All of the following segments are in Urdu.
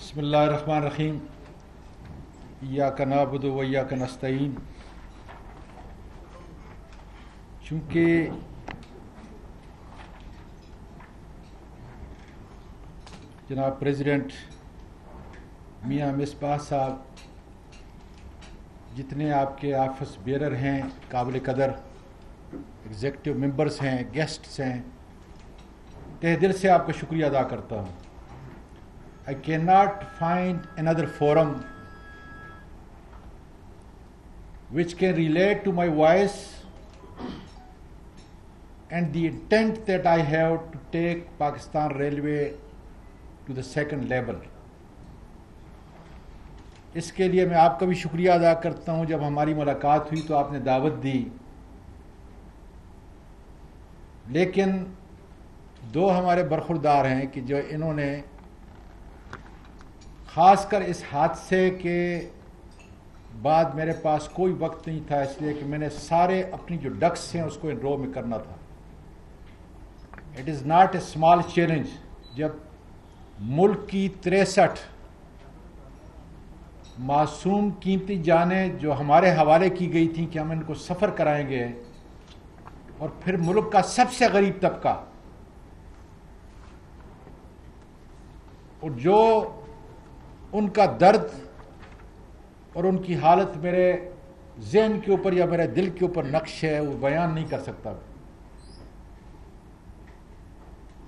بسم اللہ الرحمن الرحیم ایاک نعبد و ایاک نستعین. چونکہ جناب پریزیڈنٹ میاں مصباح صاحب جتنے آپ کے آفس بیئرر ہیں قابل قدر ایگزیکٹو ممبرز ہیں گیسٹس ہیں تہ دل سے آپ کا شکریہ ادا کرتا ہوں. I cannot find another forum which can relate to my voice and the intent that I have to take Pakistan Railway to the second level. اس کے لیے میں آپ کا بھی شکریہ ادا کرتا ہوں. جب ہماری ملاقات ہوئی تو آپ نے دعوت دی، لیکن دو ہمارے برخوردار ہیں کہ جو انہوں نے خاص کر اس حادثے کے بعد میرے پاس کوئی وقت نہیں تھا، اس لیے کہ میں نے سارے اپنی جو ڈکس ہیں اس کو انرو میں کرنا تھا. It is not a small challenge جب ملک کی 63 معصوم قیمتی جانیں جو ہمارے حوالے کی گئی تھیں کہ ہم ان کو سفر کرائیں گے، اور پھر ملک کا سب سے غریب طبقہ اور جو ان کا درد اور ان کی حالت میرے ذہن کے اوپر یا میرے دل کے اوپر نقش ہے، وہ بیان نہیں کر سکتا.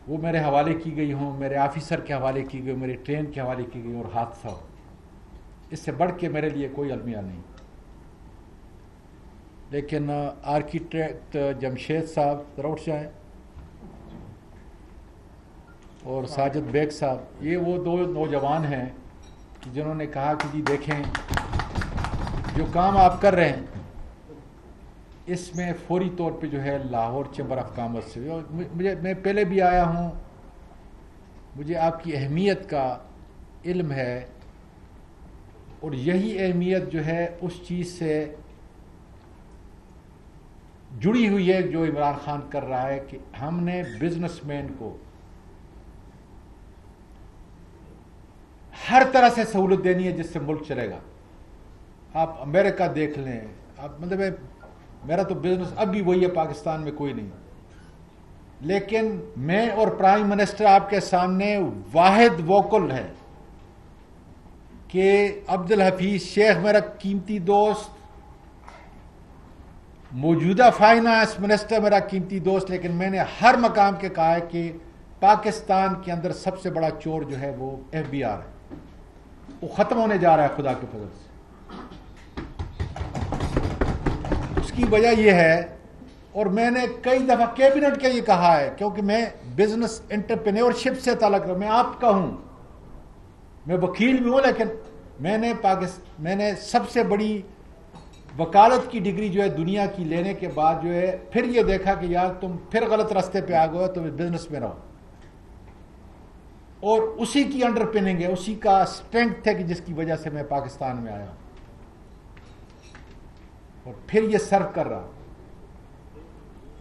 وہ میرے حوالے کی گئی ہوں، میرے آفیسر کے حوالے کی گئی، میری ٹرین کے حوالے کی گئی اور حادثہ ہو. اس سے بڑھ کے میرے لیے کوئی المیہ نہیں. لیکن آرکیٹیکٹ جمشید صاحب ذرا اٹھ جائیں، اور ساجد بیگ صاحب، یہ وہ دو نوجوان ہیں جنہوں نے کہا کہ جی دیکھیں جو کام آپ کر رہے ہیں اس میں فوری طور پہ جو ہے لاہور چیمبر آف کامرس سے میں پہلے بھی آیا ہوں، مجھے آپ کی اہمیت کا علم ہے، اور یہی اہمیت جو ہے اس چیز سے جڑی ہوئی ہے جو عمران خان کر رہا ہے کہ ہم نے بزنس مین کو ہر طرح سے سہولت دینی ہے جس سے ملک چلے گا. آپ امریکہ دیکھ لیں، آپ مطلب میرا تو بزنس اب بھی وہی ہے، پاکستان میں کوئی نہیں. لیکن میں اور پرائم منسٹر آپ کے سامنے واحد ووکل ہے کہ عبدالحفیظ شیخ میرا قیمتی دوست، موجودہ فائنانس منسٹر میرا قیمتی دوست، لیکن میں نے ہر مقام کے کہا ہے کہ پاکستان کے اندر سب سے بڑا چور جو ہے وہ FBR ہے، وہ ختم ہونے جا رہا ہے خدا کے فضل سے. اس کی وجہ یہ ہے، اور میں نے کئی دفعہ کیبنٹ کے یہ کہا ہے، کیونکہ میں بزنس انٹرپرینیورشپ سے تعلق رہا ہوں، میں آپ کا ہوں، میں وکیل بھی ہوں، لیکن میں نے سب سے بڑی وکالت کی ڈگری جو ہے دنیا کی لینے کے بعد جو ہے پھر یہ دیکھا کہ یار تم پھر غلط راستے پہ آ گئے، تم بزنس میں رہو. اور اسی کی انڈر پننگ ہے، اسی کا اسٹرینگتھ ہے کہ جس کی وجہ سے میں پاکستان میں آیا ہوں اور پھر یہ سرو کر رہا.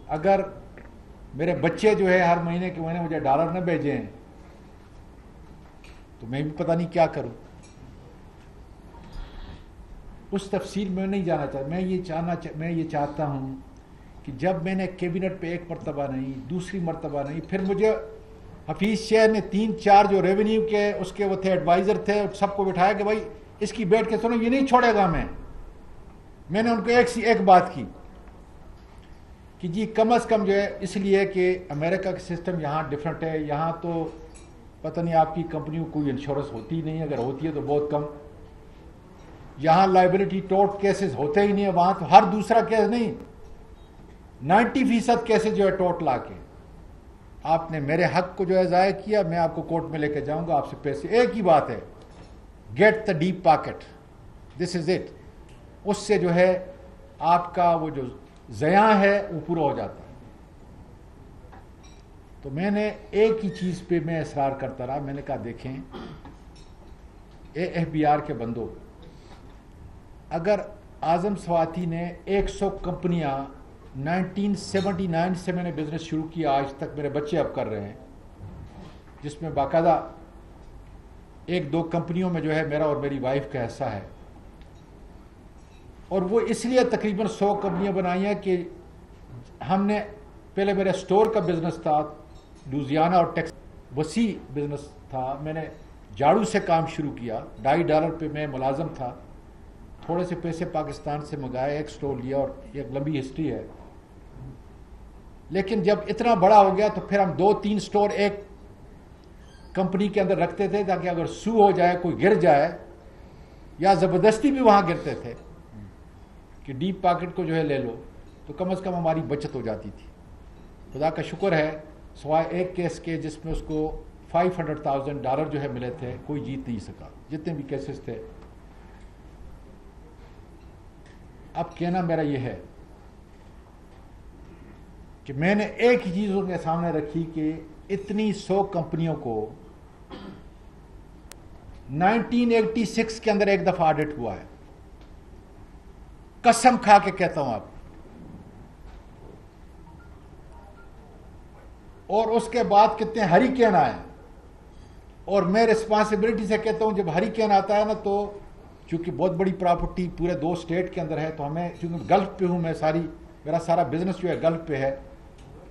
اگر میرے بچے جو ہے ہر مہینے کے مہینے مجھے ڈالر نہ بھیجیں تو میں بھی پتہ نہیں کیا کروں. اس تفصیل میں نہیں جانا چاہتا. میں یہ چاہتا ہوں کہ جب میں نے کیبنٹ پہ ایک مرتبہ نہیں، دوسری مرتبہ نہیں، پھر مجھے حفیظ شیخ نے 3-4 جو ریونیو کے اس کے وہ تھے ایڈوائزر تھے، سب کو بٹھایا کہ بھائی اس کی بیٹھ کے سنو، یہ نہیں چھوڑے گا. میں نے ان کو ایک بات کی کہ جی کم از کم جو ہے، اس لیے کہ امریکہ کا سسٹم یہاں ڈفرینٹ ہے. یہاں تو پتہ نہیں آپ کی کمپنیوں کوئی انشورنس ہوتی نہیں، اگر ہوتی ہے تو بہت کم. یہاں لائبلٹی ٹورٹ کیسز ہوتے ہی نہیں ہے. وہاں تو ہر دوسرا کیس نہیں، 90% کیسز جو ہے ٹورٹ لا کے آپ نے میرے حق کو جو ہے ضائع کیا، میں آپ کو کورٹ میں لے کے جاؤں گا، آپ سے پیسے. ایک ہی بات ہے، get the deep pocket, this is it. اس سے جو ہے آپ کا وہ جو زیاں ہے وہ پورا ہو جاتا ہے. تو میں نے ایک ہی چیز پہ میں اصرار کرتا رہا. میں نے کہا دیکھیں FBR کے بندوں، اگر اعظم سواتی نے 100 کمپنیاں 1979 سے میں نے بزنس شروع کیا آج تک میرے بچے اب کر رہے ہیں، جس میں باقاعدہ ایک دو کمپنیوں میں جو ہے میرا اور میری وائف کا حصہ ہے، اور وہ اس لیے تقریباً 100 کمپنیاں بنائی ہیں کہ ہم نے پہلے میرے سٹور کا بزنس تھا لوزیانہ اور ٹیکس، وسیع بزنس تھا. میں نے جھاڑو سے کام شروع کیا، $2.5 پہ میں ملازم تھا، تھوڑے سے پیسے پاکستان سے منگائے، ایک سٹور لیا، اور ایک لمبی ہسٹری ہے. لیکن جب اتنا بڑا ہو گیا تو پھر ہم 2-3 سٹور ایک کمپنی کے اندر رکھتے تھے تاکہ اگر سو ہو جائے، کوئی گر جائے، یا زبردستی بھی وہاں گرتے تھے کہ ڈیپ پاکٹ کو جو ہے لے لو، تو کم از کم ہماری بچت ہو جاتی تھی. خدا کا شکر ہے سوائے ایک کیس کے جس میں اس کو $500,000 جو ہے ملے تھے، کوئی جیت نہیں سکا. جتنے بھی کیسز تھے. اب کہنا میرا یہ ہے کہ میں نے ایک ہی چیز ان کے سامنے رکھی کہ اتنی 100 کمپنیوں کو 1986 کے اندر ایک دفعہ آڈٹ ہوا ہے. قسم کھا کے کہتا ہوں آپ. اور اس کے بعد کتنے ہریکین آئے، اور میں رسپانسبلٹی سے کہتا ہوں جب ہریکین آتا ہے نا، تو چونکہ بہت بڑی پراپرٹی پورے 2 اسٹیٹ کے اندر ہے، تو ہمیں چونکہ گلف پہ ہوں میں، میرا سارا بزنس جو ہے گلف پہ ہے،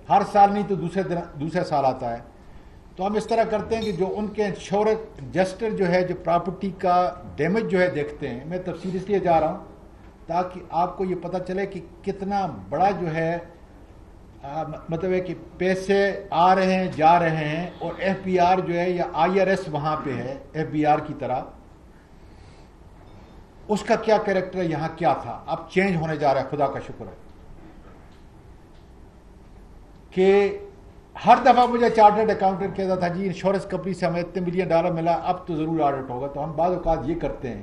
ہر سال نہیں تو دوسرے سال آتا ہے. تو ہم اس طرح کرتے ہیں کہ جو ان کے انشورنس ایڈجسٹر جو ہے، جو پراپرٹی کا ڈیمیج جو ہے دیکھتے ہیں. میں تفصیل اس لیے جا رہا ہوں تاکہ آپ کو یہ پتہ چلے کہ کتنا بڑا جو ہے مطلب ہے کہ پیسے آ رہے ہیں جا رہے ہیں، اور ایف بی آر جو ہے یا IRS وہاں پہ ہے ایف بی آر کی طرح، اس کا کیا کریکٹر ہے، یہاں کیا تھا. اب چینج ہونے جا رہا ہے، خدا کا شکر ہے کہ ہر دفعہ مجھے چارٹرڈ اکاؤنٹنٹ کہتا تھا جی انشورنس کمپنی سے ہمیں اتنے $1 ملین ملا، اب تو ضرور آڈٹ ہوگا. تو ہم بعض اوقات یہ کرتے ہیں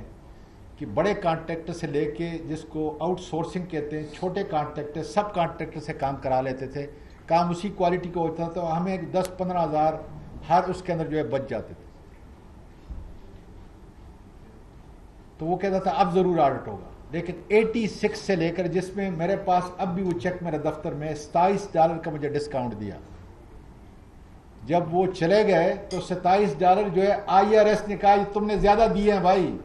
کہ بڑے کانٹریکٹر سے لے کے جس کو آؤٹ سورسنگ کہتے ہیں، چھوٹے کانٹریکٹر سب کانٹریکٹر سے کام کرا لیتے تھے. کام اسی کوالٹی کا ہوتا تھا، تو ہمیں 10-15 ہزار ہر اس کے اندر جو ہے بچ جاتے تھے. تو وہ کہتا تھا اب ضرور آڈٹ ہوگا. لیکن 86 سے لے کر، جس میں میرے پاس اب بھی وہ چیک میرے دفتر میں $27 کا مجھے ڈسکاؤنٹ دیا. جب وہ چلے گئے تو $27 جو ہے IRS نے کہا تم نے زیادہ دیے ہیں بھائی.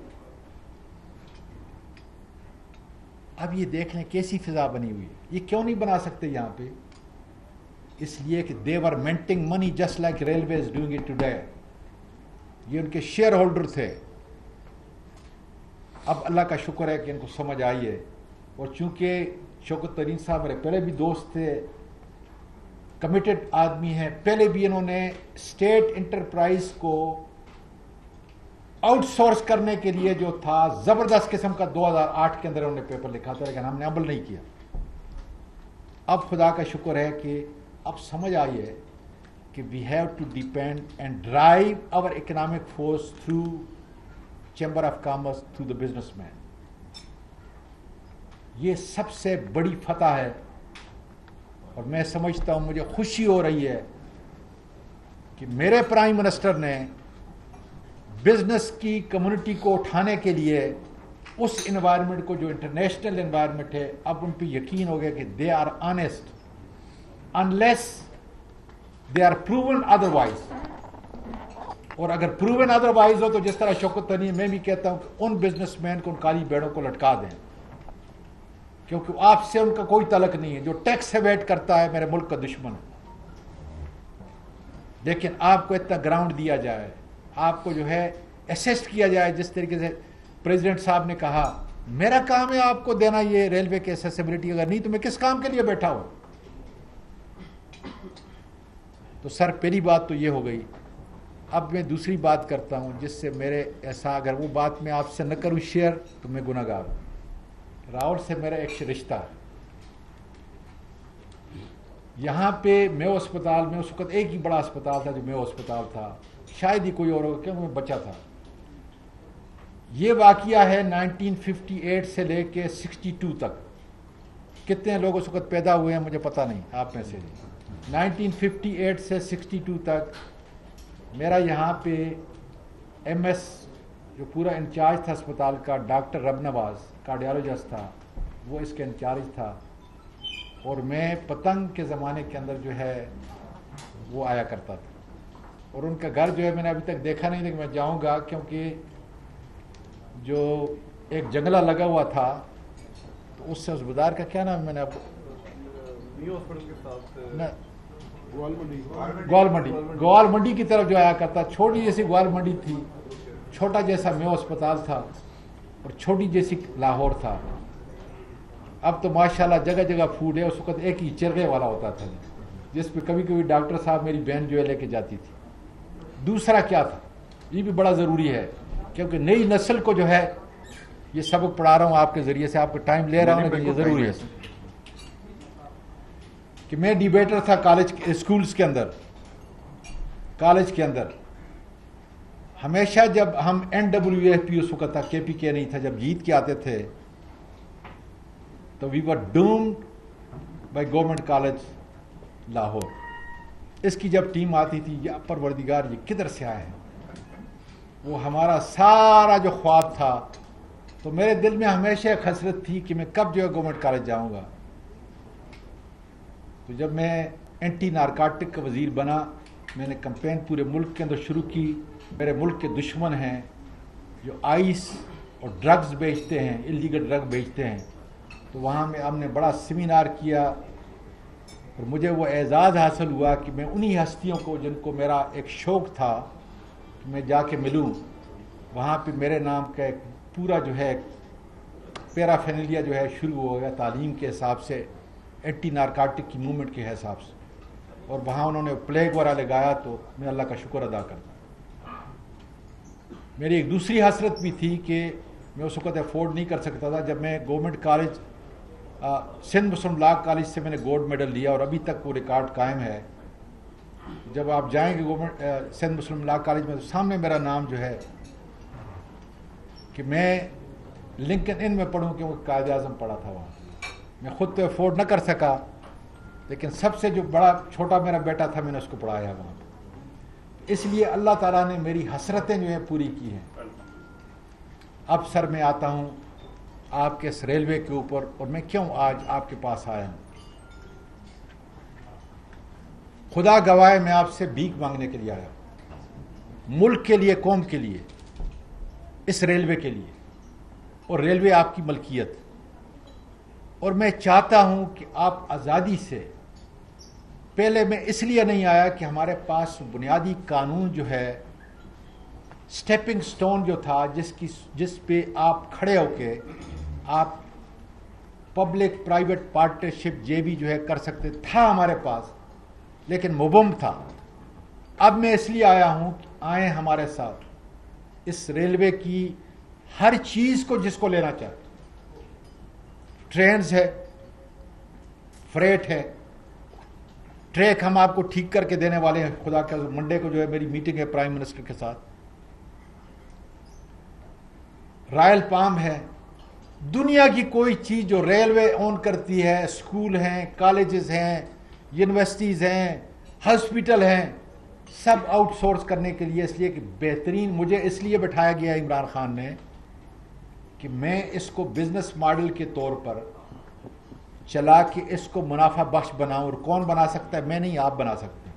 اب یہ دیکھ لیں کیسی فضا بنی ہوئی ہے. یہ کیوں نہیں بنا سکتے یہاں پہ؟ اس لیے کہ they were minting money just like railways doing it today. یہ ان کے شیئر ہولڈر تھے. اب اللہ کا شکر ہے کہ ان کو سمجھ آئی ہے. اور چونکہ شوکت ترین صاحب میرے پہلے بھی دوست تھے، کمیٹڈ آدمی ہیں، پہلے بھی انہوں نے اسٹیٹ انٹرپرائز کو آؤٹ سورس کرنے کے لیے جو تھا زبردست قسم کا 2008 کے اندر انہوں نے پیپر لکھا تھا، لیکن ہم نے عمل نہیں کیا. اب خدا کا شکر ہے کہ اب سمجھ آئی ہے کہ we have to depend and drive our economic force through chamber of commerce, through the businessman. یہ سب سے بڑی فتح ہے. اور میں سمجھتا ہوں، مجھے خوشی ہو رہی ہے کہ میرے پرائم منسٹر نے بزنس کی کمیونٹی کو اٹھانے کے لیے اس انوائرمنٹ کو جو انٹرنیشنل انوائرمنٹ ہے، اب ان پہ یقین ہو گیا کہ they are honest unless they are proven otherwise. اور اگر پروون ادروائز ہو تو جس طرح شوکت تنی، میں بھی کہتا ہوں کہ ان بزنس مین کو، ان کالی بیڑوں کو لٹکا دیں، کیونکہ آپ سے ان کا کوئی تعلق نہیں ہے. جو ٹیکس ایویڈ کرتا ہے میرے ملک کا دشمن ہے. لیکن آپ کو اتنا گراؤنڈ دیا جائے، آپ کو جو ہے اسسٹ کیا جائے، جس طریقے سے پریزیڈنٹ صاحب نے کہا میرا کام ہے آپ کو دینا یہ ریلوے کی ایکسیسیبلٹی، اگر نہیں تو میں کس کام کے لیے بیٹھا ہوں. تو سر پہلی بات تو یہ ہو گئی. اب میں دوسری بات کرتا ہوں جس سے میرے ایسا، اگر وہ بات میں آپ سے نہ کروں شیئر تو میں گناہ گار ہوں. راول سے میرا ایک رشتہ ہے. یہاں پہ میو اسپتال میں اس وقت ایک ہی بڑا اسپتال تھا جو میو اسپتال تھا، شاید ہی کوئی اور ہوگا کیونکہ میں بچہ تھا. یہ واقعہ ہے 1958 سے لے کے 62 تک. کتنے لوگ اس وقت پیدا ہوئے ہیں مجھے پتہ نہیں، آپ میں سے. 1958 سے 62 تک میرا یہاں پہ MS جو پورا انچارج تھا اسپتال کا، ڈاکٹر رب نواز کارڈیالوجسٹ تھا، وہ اس کے انچارج تھا. اور میں پتنگ کے زمانے کے اندر جو ہے وہ آیا کرتا تھا. اور ان کا گھر جو ہے میں نے ابھی تک دیکھا نہیں، لیکن میں جاؤں گا، کیونکہ جو ایک جنگلہ لگا ہوا تھا تو اس سے اس بازار کا کیا نام ہے، میں نے آپ گوال منڈی کی طرف جو آیا کرتا، چھوٹی جیسی گوال منڈی تھی، چھوٹا جیسا میو اسپتال تھا اور چھوٹی جیسی لاہور تھا. اب تو ماشاءاللہ جگہ جگہ فوڈ ہے. اس وقت ایک ہی چرغے والا ہوتا تھا جس پہ کبھی کبھی ڈاکٹر صاحب میری بہن جو ہے لے کے جاتی تھی. دوسرا کیا تھا، یہ بھی بڑا ضروری ہے، کیونکہ نئی نسل کو جو ہے یہ سبق پڑھا رہا ہوں آپ کے ذریعے سے، آپ کا ٹائم لے رہا ہوں لیکن یہ ضروری ہے کہ میں ڈیبیٹر تھا کالج اسکولز کے اندر. کالج کے اندر ہمیشہ جب ہم NWFP اس وقت تھا، KPK نہیں تھا، جب جیت کے آتے تھے تو we were doomed by Government College Lahore. اس کی جب ٹیم آتی تھی، یا پروردگار یہ کدھر سے آئے ہیں، وہ ہمارا سارا جو خواب تھا. تو میرے دل میں ہمیشہ ایک حسرت تھی کہ میں کب جو ہے گورنمنٹ کالج جاؤں گا. تو جب میں اینٹی نارکوٹک کا وزیر بنا، میں نے کمپین پورے ملک کے اندر شروع کی. میرے ملک کے دشمن ہیں جو آئس اور ڈرگز بیچتے ہیں، اللیگل ڈرگ بیچتے ہیں، تو وہاں میں ہم نے بڑا سیمینار کیا اور مجھے وہ اعزاز حاصل ہوا کہ میں انہی ہستیوں کو جن کو میرا ایک شوق تھا کہ میں جا کے ملوں، وہاں پہ میرے نام کا ایک پورا جو ہے پیرافینیلیا جو ہے شروع ہو گیا تعلیم کے حساب سے، اینٹی نارکوٹک کی موومنٹ کے حساب سے. اور وہاں انہوں نے پلیگ وغیرہ لگایا تو میں اللہ کا شکر ادا کرتا. میری ایک دوسری حسرت بھی تھی کہ میں اس وقت افورڈ نہیں کر سکتا تھا. جب میں گورنمنٹ کالج سندھ مسلم لاء کالج سے میں نے گولڈ میڈل لیا اور ابھی تک وہ ریکارڈ قائم ہے. جب آپ جائیں گے گورنمنٹ سندھ مسلم لاء کالج میں تو سامنے میرا نام جو ہے کہ میں لنکن ان میں پڑھوں کہ وہ قائد اعظم پڑھا تھا وہاں. میں خود تو افورڈ نہ کر سکا، لیکن سب سے جو بڑا چھوٹا میرا بیٹا تھا میں نے اس کو پڑھایا وہاں. اس لیے اللہ تعالیٰ نے میری حسرتیں جو ہیں پوری کی ہیں. اب سر میں آتا ہوں آپ کے اس ریلوے کے اوپر، اور میں کیوں آج آپ کے پاس آیا ہوں. خدا گواہ میں آپ سے بھیک مانگنے کے لیے آیا ہوں، ملک کے لیے، قوم کے لیے، اس ریلوے کے لیے. اور ریلوے آپ کی ملکیت، اور میں چاہتا ہوں کہ آپ آزادی سے پہلے میں اس لیے نہیں آیا کہ ہمارے پاس بنیادی قانون جو ہے، سٹیپنگ سٹون جو تھا جس پہ آپ کھڑے ہو کے آپ پبلک پرائیویٹ پارٹنرشپ JV جو ہے کر سکتے تھا ہمارے پاس، لیکن مبہم تھا. اب میں اس لیے آیا ہوں کہ آئیں ہمارے ساتھ اس ریلوے کی ہر چیز کو جس کو لینا چاہتے، ٹرینز ہے، فریٹ ہے، ٹریک ہم آپ کو ٹھیک کر کے دینے والے ہیں. خدا کا منڈے کو جو ہے میری میٹنگ ہے پرائم منسٹر کے ساتھ. رائل پام ہے. دنیا کی کوئی چیز جو ریلوے اون کرتی ہے، اسکول ہیں، کالجز ہیں، یونیورسٹیز ہیں، ہاسپٹل ہیں، سب آؤٹ سورس کرنے کے لیے. اس لیے کہ بہترین مجھے اس لیے بٹھایا گیا عمران خان نے کہ میں اس کو بزنس ماڈل کے طور پر چلا کے اس کو منافع بخش بناؤں. اور کون بنا سکتا ہے؟ میں نہیں، آپ بنا سکتے.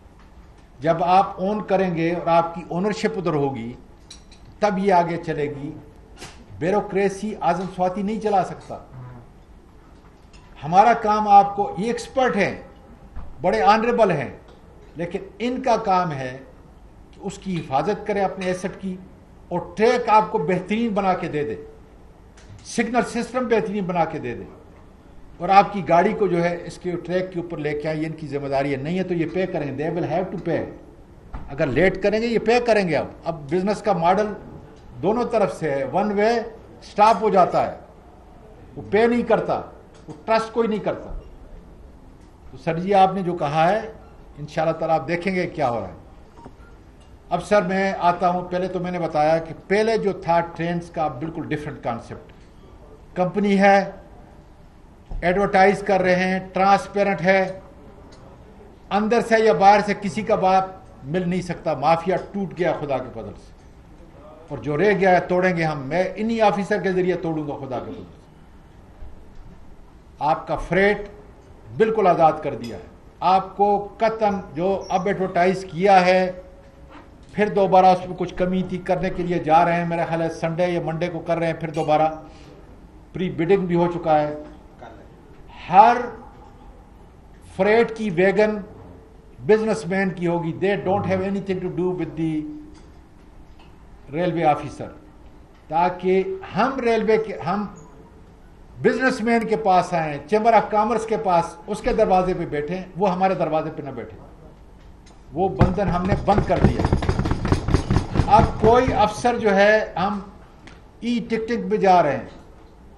جب آپ اون کریں گے اور آپ کی اونرشپ ادھر ہوگی تب یہ آگے چلے گی. بیوروکریسی اعظم سواتی نہیں چلا سکتا. ہمارا کام آپ کو، یہ ایکسپرٹ ہیں، بڑے آنریبل ہیں، لیکن ان کا کام ہے کہ اس کی حفاظت کریں اپنے ایسٹ کی، اور ٹریک آپ کو بہترین بنا کے دے دے، سگنل سسٹم بہترین بنا کے دے دے، اور آپ کی گاڑی کو جو ہے اس کے ٹریک کے اوپر لے کے آئیں. یہ ان کی ذمہ داری ہے. نہیں ہے تو یہ پے کریں گے. دے ول ہیو ٹو پے. اگر لیٹ کریں گے یہ پے کریں گے. اب بزنس کا ماڈل دونوں طرف سے ہے. ون وے سٹاپ ہو جاتا ہے، وہ پے نہیں کرتا، وہ ٹرسٹ کوئی نہیں کرتا. تو سر جی آپ نے جو کہا ہے انشاءاللہ تعالیٰ آپ دیکھیں گے کیا ہو رہا ہے. اب سر میں آتا ہوں، پہلے تو میں نے بتایا کہ پہلے جو تھا ٹرینز کا بالکل ڈیفرنٹ کانسیپٹ. کمپنی ہے، ایڈورٹائز کر رہے ہیں، ٹرانسپیرنٹ ہے، اندر سے یا باہر سے کسی کا بات مل نہیں سکتا. مافیا ٹوٹ گیا خدا کے فضل سے، اور جو رہ گیا ہے توڑیں گے ہم. میں انہی آفیسر کے ذریعے توڑوں گا خدا کے فضل سے. آپ کا فریٹ بالکل آزاد کر دیا ہے. آپ کو قطعاً جو اب ایڈورٹائز کیا ہے پھر دوبارہ اس میں کچھ کمی تھی کرنے کے لیے جا رہے ہیں, میرا خیال ہے سنڈے یا منڈے کو کر رہے ہیں, پھر دوبارہ پری بڈنگ بھی ہو چکا ہے. ہر فریٹ کی ویگن بزنس مین کی ہوگی. They don't have anything to do with the railway officer, تاکہ ہم بزنس مین کے پاس آئیں, چیمبر آف کامرس کے پاس اس کے دروازے پہ بیٹھیں, وہ ہمارے دروازے پہ نہ بیٹھیں. وہ بندھن ہم نے بند کر دیا. اب کوئی افسر جو ہے, ہم ای ٹکٹنگ پہ جا رہے ہیں,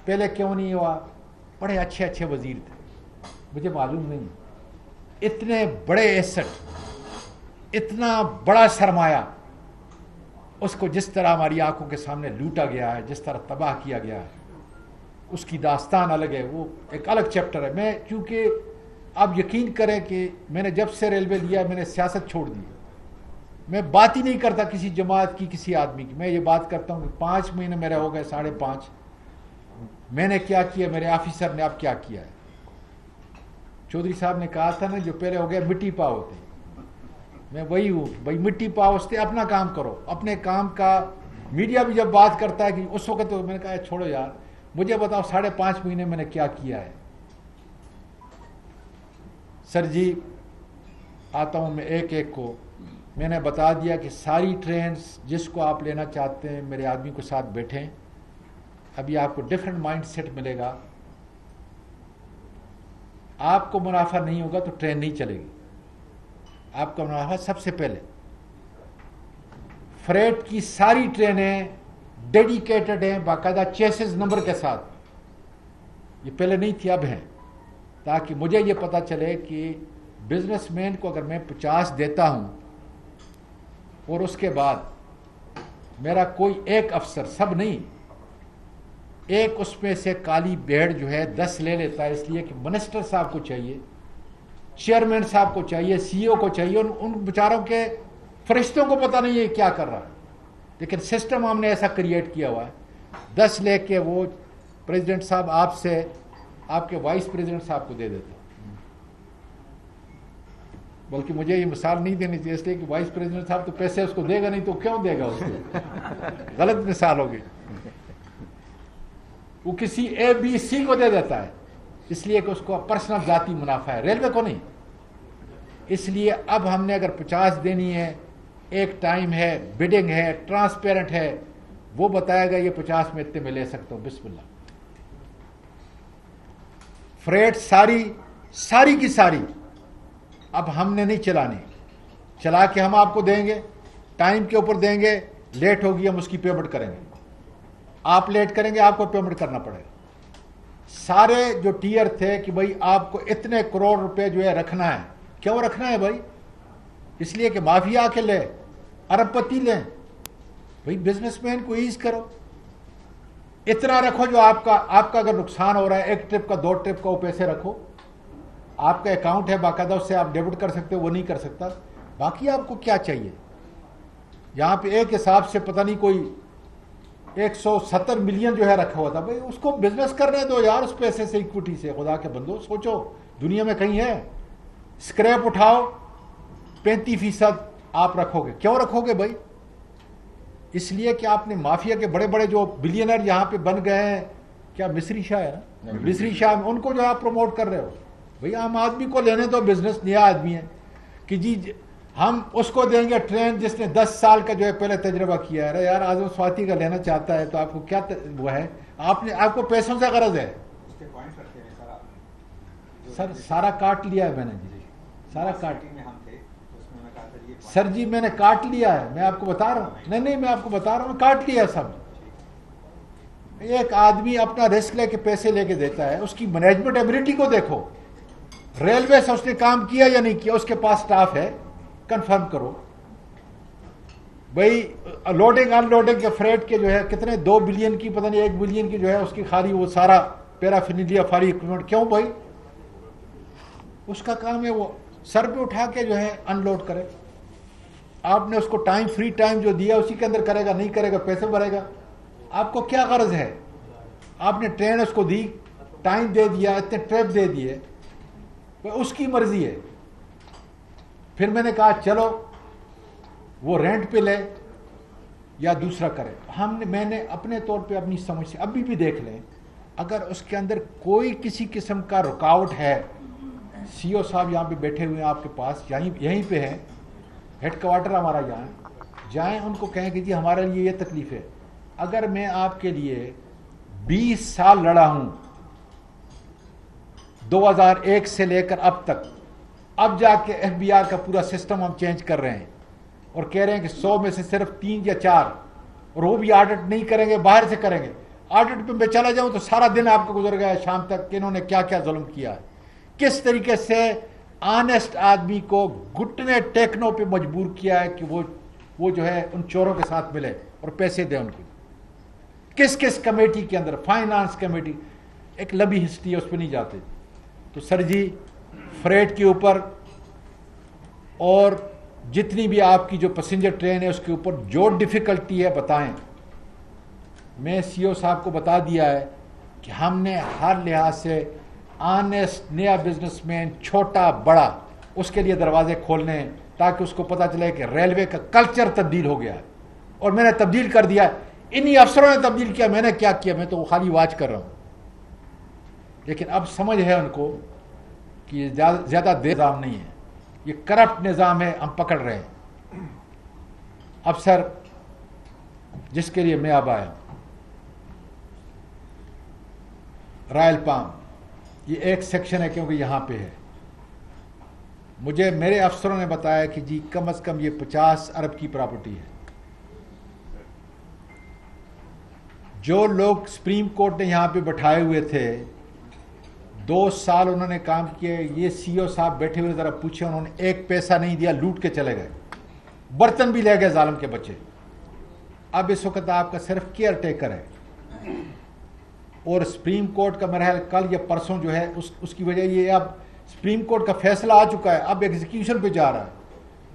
پہلے کیوں نہیں ہوا؟ بڑے اچھے اچھے وزیر تھے, مجھے معلوم نہیں, اتنے بڑے ایسٹ, اتنا بڑا سرمایہ, اس کو جس طرح ہماری آنکھوں کے سامنے لوٹا گیا ہے, جس طرح تباہ کیا گیا ہے, اس کی داستان الگ ہے, وہ ایک الگ چیپٹر ہے. میں کیونکہ آپ یقین کریں کہ میں نے جب سے ریلوے لیا میں نے سیاست چھوڑ دی. میں بات ہی نہیں کرتا کسی جماعت کی, کسی آدمی کی. میں یہ بات کرتا ہوں کہ 5 مہینے میرے ہو گئے, 5.5, میں نے کیا کیا, میرے آفیسر نے اب کیا کیا ہے. چودھری صاحب نے کہا تھا نا, جو پہلے ہو گیا مٹی پاؤ ہوتے, میں وہی ہوں بھائی, مٹی پاؤ ہوتے, اپنا کام کرو, اپنے کام کا. میڈیا بھی جب بات کرتا ہے کہ اس وقت, تو میں نے کہا چھوڑو یار, مجھے بتاؤ 5.5 مہینے میں نے کیا کیا ہے. سر جی آتا ہوں میں ایک ایک کو. میں نے بتا دیا کہ ساری ٹرینز جس کو آپ لینا چاہتے ہیں میرے آدمی کو ساتھ بیٹھیں. ابھی آپ کو ڈفرینٹ مائنڈ سیٹ ملے گا. آپ کو منافع نہیں ہوگا تو ٹرین نہیں چلے گی. آپ کا منافع سب سے پہلے. فریٹ کی ساری ٹرینیں ڈیڈیکیٹڈ ہیں, باقاعدہ چیسز نمبر کے ساتھ. یہ پہلے نہیں تھی, اب ہیں, تاکہ مجھے یہ پتا چلے کہ بزنس مین کو اگر میں 50 دیتا ہوں اور اس کے بعد میرا کوئی ایک افسر, سب نہیں, ایک اس میں سے کالی بھیڑ جو ہے 10 لے لیتا ہے, اس لیے کہ منسٹر صاحب کو چاہیے, چیئرمین صاحب کو چاہیے, سی او کو چاہیے, ان بیچاروں کے فرشتوں کو پتہ نہیں ہے کیا کر رہا ہے. لیکن سسٹم ہم نے ایسا کریٹ کیا ہوا ہے. 10 لے کے وہ پریزیڈنٹ صاحب آپ سے آپ کے وائس پریزیڈنٹ صاحب کو دے دیتے. بلکہ مجھے یہ مثال نہیں دینی چاہیے, اس لیے کہ وائس پریزیڈنٹ صاحب تو پیسے اس کو دے گا نہیں, تو کیوں دے گا اس کو, غلط مثال ہوگی. وہ کسی اے بی سی کو دے دیتا ہے, اس لیے کہ اس کو پرسنل ذاتی منافع ہے, ریلوے کو نہیں. اس لیے اب ہم نے اگر 50 دینی ہے, ایک ٹائم ہے, بڈنگ ہے, ٹرانسپیرنٹ ہے, وہ بتائے گا یہ 50 میں اتنے میں لے سکتا ہوں, بسم اللہ. فریٹ ساری کی ساری اب ہم نے نہیں چلانی. چلا کے ہم آپ کو دیں گے, ٹائم کے اوپر دیں گے, لیٹ ہوگی ہم اس کی پیمنٹ کریں گے. آپ لیٹ کریں گے, آپ کو پیمنٹ کرنا پڑے گا. سارے جو ٹیئر تھے کہ بھائی آپ کو اتنے کروڑ روپے جو ہے رکھنا ہے, کیوں رکھنا ہے بھائی؟ اس لیے کہ مافیا کے لے, ارب پتی لیں. بھائی بزنس مین کو ایز کرو, اتنا رکھو جو آپ کا اگر نقصان ہو رہا ہے, ایک ٹرپ کا 2 ٹرپ کا, وہ پیسے رکھو. آپ کا اکاؤنٹ ہے باقاعدہ, اس سے آپ ڈیبٹ کر سکتے ہو, وہ نہیں کر سکتا. باقی آپ کو کیا چاہیے؟ یہاں پہ ایک حساب سے پتہ نہیں کوئی 170 ملین جو ہے رکھا ہوا تھا. بھائی اس کو بزنس کرنے دو یار, اس پیسے سے, اکوٹی سے. خدا کے بندو سوچو, دنیا میں کہیں ہے؟ اسکریپ اٹھاؤ, 35% آپ رکھو گے. کیوں رکھو گے بھائی؟ اس لیے کہ آپ نے مافیا کے بڑے بڑے جو بلینر یہاں پہ بن گئے ہیں, کیا مصری شاہ ہے نا, مصری شاہ, ان کو جو آپ پروموٹ کر رہے ہو. بھئی عام آدمی کو لینے دو, بزنس نیا آدمی ہے کہ جی ہم اس کو دیں گے ٹرین جس نے 10 سال کا جو ہے پہلے تجربہ کیا ہے. یار اعظم سواتی کا لینا چاہتا ہے تو آپ کو کیا وہ ہے, آپ کو پیسوں سے غرض ہے. سر سارا کاٹ لیا ہے میں نے جی, سارا کاٹ. سر جی میں نے کاٹ لیا ہے, میں آپ کو بتا رہا ہوں. نہیں میں آپ کو بتا رہا ہوں, کاٹ لیا سب. ایک آدمی اپنا رسک لے کے پیسے لے کے دیتا ہے, اس کی مینجمنٹ ایبلٹی کو دیکھو. ریلوے سے اس نے کام کیا یا نہیں کیا, اس کے پاس سٹاف ہے, کنفرم کرو. بھئی لوڈنگ ان لوڈنگ کے فریٹ کے جو ہے کتنے 2 بلین کی, پتہ نہیں 1 بلین کی جو ہے اس کی خالی وہ سارا پیرافینیلیا فاری اکوپمنٹ. کیوں بھائی؟ اس کا کام ہے وہ سر پہ اٹھا کے جو ہے ان لوڈ کرے. آپ نے اس کو ٹائم, فری ٹائم جو دیا اسی کے اندر کرے گا, نہیں کرے گا پیسے بھرے گا. آپ کو کیا غرض ہے؟ آپ نے ٹرین اس کو دی, ٹائم دے دیا, اتنے ٹرپ دے دیے, اس کی مرضی ہے. پھر میں نے کہا چلو وہ رینٹ پہ لے یا دوسرا کرے. میں نے اپنے طور پہ اپنی سمجھ سے ابھی بھی دیکھ لیں, اگر اس کے اندر کوئی کسی قسم کا رکاوٹ ہے, سی او صاحب یہاں پہ بیٹھے ہوئے ہیں آپ کے پاس, یہیں پہ ہیں, ہیڈ کوارٹر ہمارا یہاں, جائیں ان کو کہیں کہ جی ہمارے لیے یہ تکلیف ہے. اگر میں آپ کے لیے 20 سال لڑا ہوں 2001 سے لے کر اب تک, اب جا کے ایف بی آر کا پورا سسٹم ہم چینج کر رہے ہیں اور کہہ رہے ہیں کہ 100 میں سے صرف 3 یا 4, اور وہ بھی آڈٹ نہیں کریں گے, باہر سے کریں گے. آڈٹ پہ میں چلا جاؤں تو سارا دن آپ کا گزر گیا شام تک کہ انہوں نے کیا کیا ظلم کیا ہے, کس طریقے سے آنیسٹ آدمی کو گھٹنے ٹیکنوں پہ مجبور کیا ہے کہ وہ جو ہے ان چوروں کے ساتھ ملے اور پیسے دیں ان کو, کس کس کمیٹی کے اندر, فائنانس کمیٹی, ایک لمبی ہسٹری ہے, اس پہ نہیں جاتے. تو سر جی فریٹ کے اوپر اور جتنی بھی آپ کی جو پیسنجر ٹرین ہے اس کے اوپر جو ڈیفیکلٹی ہے بتائیں. میں سی او صاحب کو بتا دیا ہے کہ ہم نے ہر لحاظ سے آنیسٹ نیا بزنس مین چھوٹا بڑا اس کے لیے دروازے کھولنے ہیں تاکہ اس کو پتہ چلے کہ ریلوے کا کلچر تبدیل ہو گیا ہے, اور میں نے تبدیل کر دیا ہے. انہی افسروں نے تبدیل کیا, میں نے کیا کیا, میں تو خالی واچ کر رہا ہوں. لیکن اب سمجھ ہے ان کو کہ یہ زیادہ دیر نظام نہیں ہے, یہ کرپٹ نظام ہے, ہم پکڑ رہے ہیں. افسر جس کے لیے میں اب آیا ہوں, رائل پام, یہ ایک سیکشن ہے کیونکہ یہاں پہ ہے. مجھے میرے افسروں نے بتایا کہ جی کم از کم یہ 50 ارب کی پراپرٹی ہے. جو لوگ سپریم کورٹ نے یہاں پہ بٹھائے ہوئے تھے 2 سال انہوں نے کام کیے, یہ سی او صاحب بیٹھے ہوئے ذرا پوچھے, انہوں نے ایک پیسہ نہیں دیا, لوٹ کے چلے گئے, برتن بھی لے گئے ظالم کے بچے. اب اس وقت آپ کا صرف کیئر ٹیکر ہے, اور سپریم کورٹ کا میرا خیال کل یا پرسوں جو ہے اس کی وجہ یہ, اب سپریم کورٹ کا فیصلہ آ چکا ہے, اب ایگزیکیوشن پہ جا رہا ہے.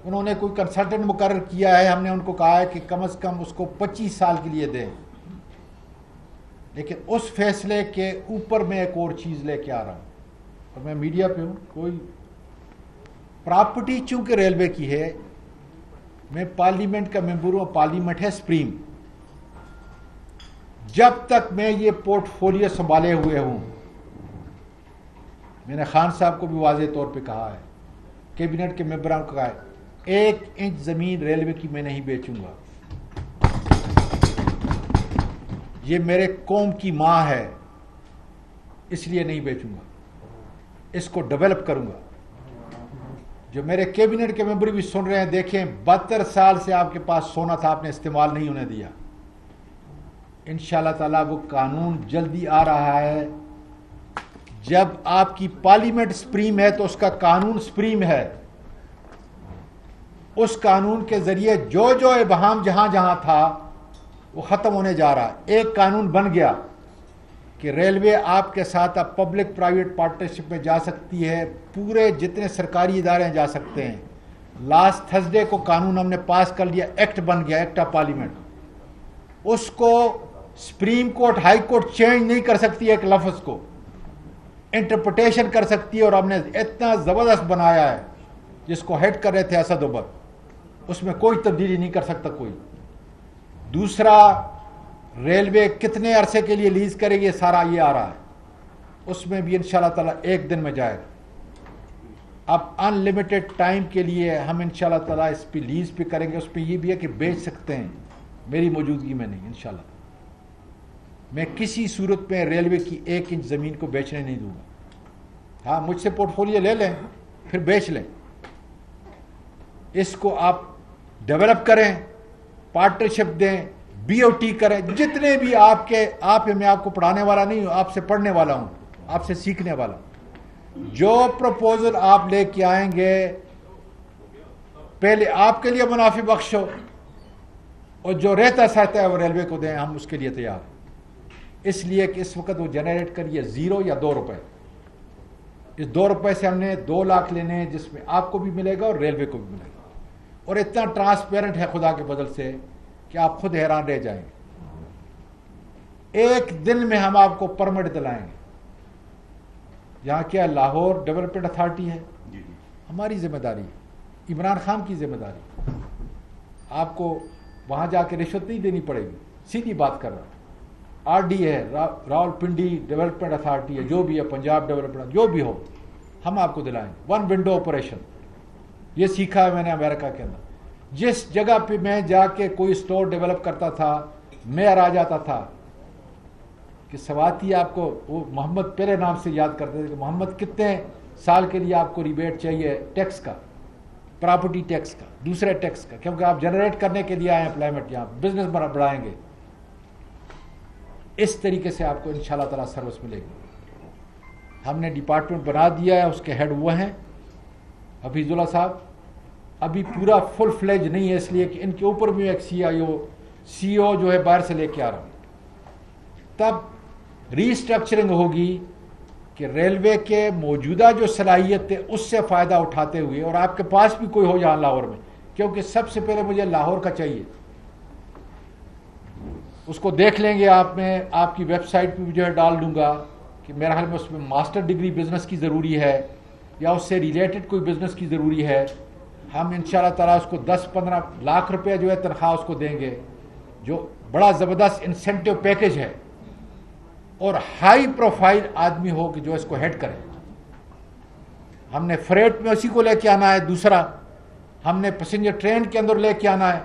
انہوں نے کوئی کنسلٹنٹ مقرر کیا ہے, ہم نے ان کو کہا ہے کہ کم از کم اس کو 25 سال کے لیے دیں. لیکن اس فیصلے کے اوپر میں ایک اور چیز لے کے آ رہا ہوں, اور میں میڈیا پہ ہوں. کوئی پراپرٹی چونکہ ریلوے کی ہے, میں پارلیمنٹ کا ممبر ہوں, پارلیمنٹ ہے سپریم. جب تک میں یہ پورٹ فولیو سنبھالے ہوئے ہوں, میں نے خان صاحب کو بھی واضح طور پہ کہا ہے, کیبنٹ کے ممبران کو کہا ہے, 1 انچ زمین ریلوے کی میں نہیں بیچوں گا. یہ میرے قوم کی ماں ہے, اس لیے نہیں بیچوں گا, اس کو ڈیولپ کروں گا. جو میرے کیبنٹ کے ممبر بھی سن رہے ہیں, دیکھیں 72 سال سے آپ کے پاس سونا تھا, آپ نے استعمال نہیں ہونے دیا. انشاءاللہ تعالیٰ وہ قانون جلدی آ رہا ہے. جب آپ کی پارلیمنٹ سپریم ہے تو اس کا قانون سپریم ہے. اس قانون کے ذریعے جو ابہام جہاں جہاں تھا وہ ختم ہونے جا رہا ہے. ایک قانون بن گیا کہ ریلوے آپ کے ساتھ اب پبلک پرائیویٹ پارٹنرشپ میں جا سکتی ہے, پورے جتنے سرکاری ادارے ہیں جا سکتے ہیں. لاسٹ تھرسڈے کو قانون ہم نے پاس کر لیا, ایکٹ بن گیا, ایکٹ آف پارلیمنٹ. اس کو supreme court high court change نہیں کر سکتی, ایک لفظ کو انٹرپریٹیشن کر سکتی ہے. اور ہم نے اتنا زبردست بنایا ہے, جس کو ہیڈ کر رہے تھے اسد عمر, اس میں کوئی تبدیلی نہیں کر سکتا کوئی. دوسرا, ریلوے کتنے عرصے کے لیے لیز کرے گی, سارا یہ آ رہا ہے, اس میں بھی انشاءاللہ تعالیٰ 1 دن میں جائے گا. اب ان لمیٹڈ ٹائم کے لیے ہم انشاءاللہ تعالیٰ اس پہ لیز پہ کریں گے. اس پہ یہ بھی ہے کہ بیچ سکتے ہیں, میری موجودگی میں نہیں. انشاءاللہ میں کسی صورت میں ریلوے کی 1 انچ زمین کو بیچنے نہیں دوں گا. ہاں, مجھ سے پورٹ فولیو لے لیں, پھر بیچ لیں. اس کو آپ ڈیولپ کریں, پارٹنرشپ دیں, بی او ٹی کریں. جتنے بھی میں آپ کو پڑھانے والا نہیں ہوں, آپ سے پڑھنے والا ہوں, آپ سے سیکھنے والا ہوں. جو پروپوزل آپ لے کے آئیں گے, پہلے آپ کے لیے منافع بخش ہو, اور جو رہتا سہتا ہے وہ ریلوے کو دیں, ہم اس کے لیے تیار ہیں. اس لیے کہ اس وقت وہ جنریٹ کریے 0 یا 2 روپے. اس 2 روپے سے ہم نے 2 لاکھ لینے ہیں, جس میں آپ کو بھی ملے گا اور ریلوے کو بھی ملے گا. اور اتنا ٹرانسپیرنٹ ہے خدا کے فضل سے کہ آپ خود حیران رہ جائیں گے. 1 دن میں ہم آپ کو پرمٹ دلائیں گے. یہاں کیا لاہور ڈیولپمنٹ اتھارٹی ہے, ہماری ذمہ داری ہے, عمران خان کی ذمہ داری. آپ کو وہاں جا کے رشوت نہیں دینی پڑے گی. سیدھی بات کر رہا ہوں. آر ڈی ہے, راول پنڈی ڈیولپمنٹ اتھارٹی ہے, جو بھی ہے, پنجاب ڈیولپمنٹ, جو بھی ہو, ہم آپ کو دلائیں گے. 1 ونڈو آپریشن, یہ سیکھا ہے میں نے امریکہ کے اندر. جس جگہ پہ میں جا کے کوئی اسٹور ڈیولپ کرتا تھا, میئر آ جاتا تھا کہ سواتی آپ کو, وہ محمد پہلے نام سے یاد کرتے تھے کہ محمد کتنے سال کے لیے آپ کو ریبیٹ چاہیے ٹیکس کا, پراپرٹی ٹیکس کا, دوسرے ٹیکس کا, کیونکہ آپ جنریٹ کرنے کے لیے آئے ہیں امپلائمنٹ, یہاں بزنس بڑھائیں گے. اس طریقے سے آپ کو انشاءاللہ تعالیٰ سروس ملے گی. ہم نے ڈپارٹمنٹ بنا دیا ہے, اس کے ہیڈ وہ ہیں حفیظ اللہ صاحب. ابھی پورا فل فلیج نہیں ہے, اس لیے کہ ان کے اوپر بھی ایک سی او جو ہے باہر سے لے کے آ رہا ہوں. تب ری اسٹرکچرنگ ہوگی کہ ریلوے کے موجودہ جو صلاحیت ہے اس سے فائدہ اٹھاتے ہوئے, اور آپ کے پاس بھی کوئی ہو یہاں لاہور میں, کیونکہ سب سے پہلے مجھے لاہور کا چاہیے. اس کو دیکھ لیں گے آپ, میں آپ کی ویب سائٹ پہ بھی جو ہے ڈال دوں گا کہ میرا خیال میں اس میں ماسٹر ڈگری بزنس کی ضروری ہے یا اس سے ریلیٹڈ کوئی بزنس کی ضروری ہے. ہم انشاءاللہ تعالیٰ اس کو 10-15 لاکھ روپے جو ہے تنخواہ اس کو دیں گے, جو بڑا زبردست انسینٹیو پیکج ہے, اور ہائی پروفائل آدمی ہو کہ جو اس کو ہیڈ کرے. ہم نے فریٹ میں اسی کو لے کے آنا ہے. دوسرا, ہم نے پیسنجر ٹرین کے اندر لے کے آنا ہے.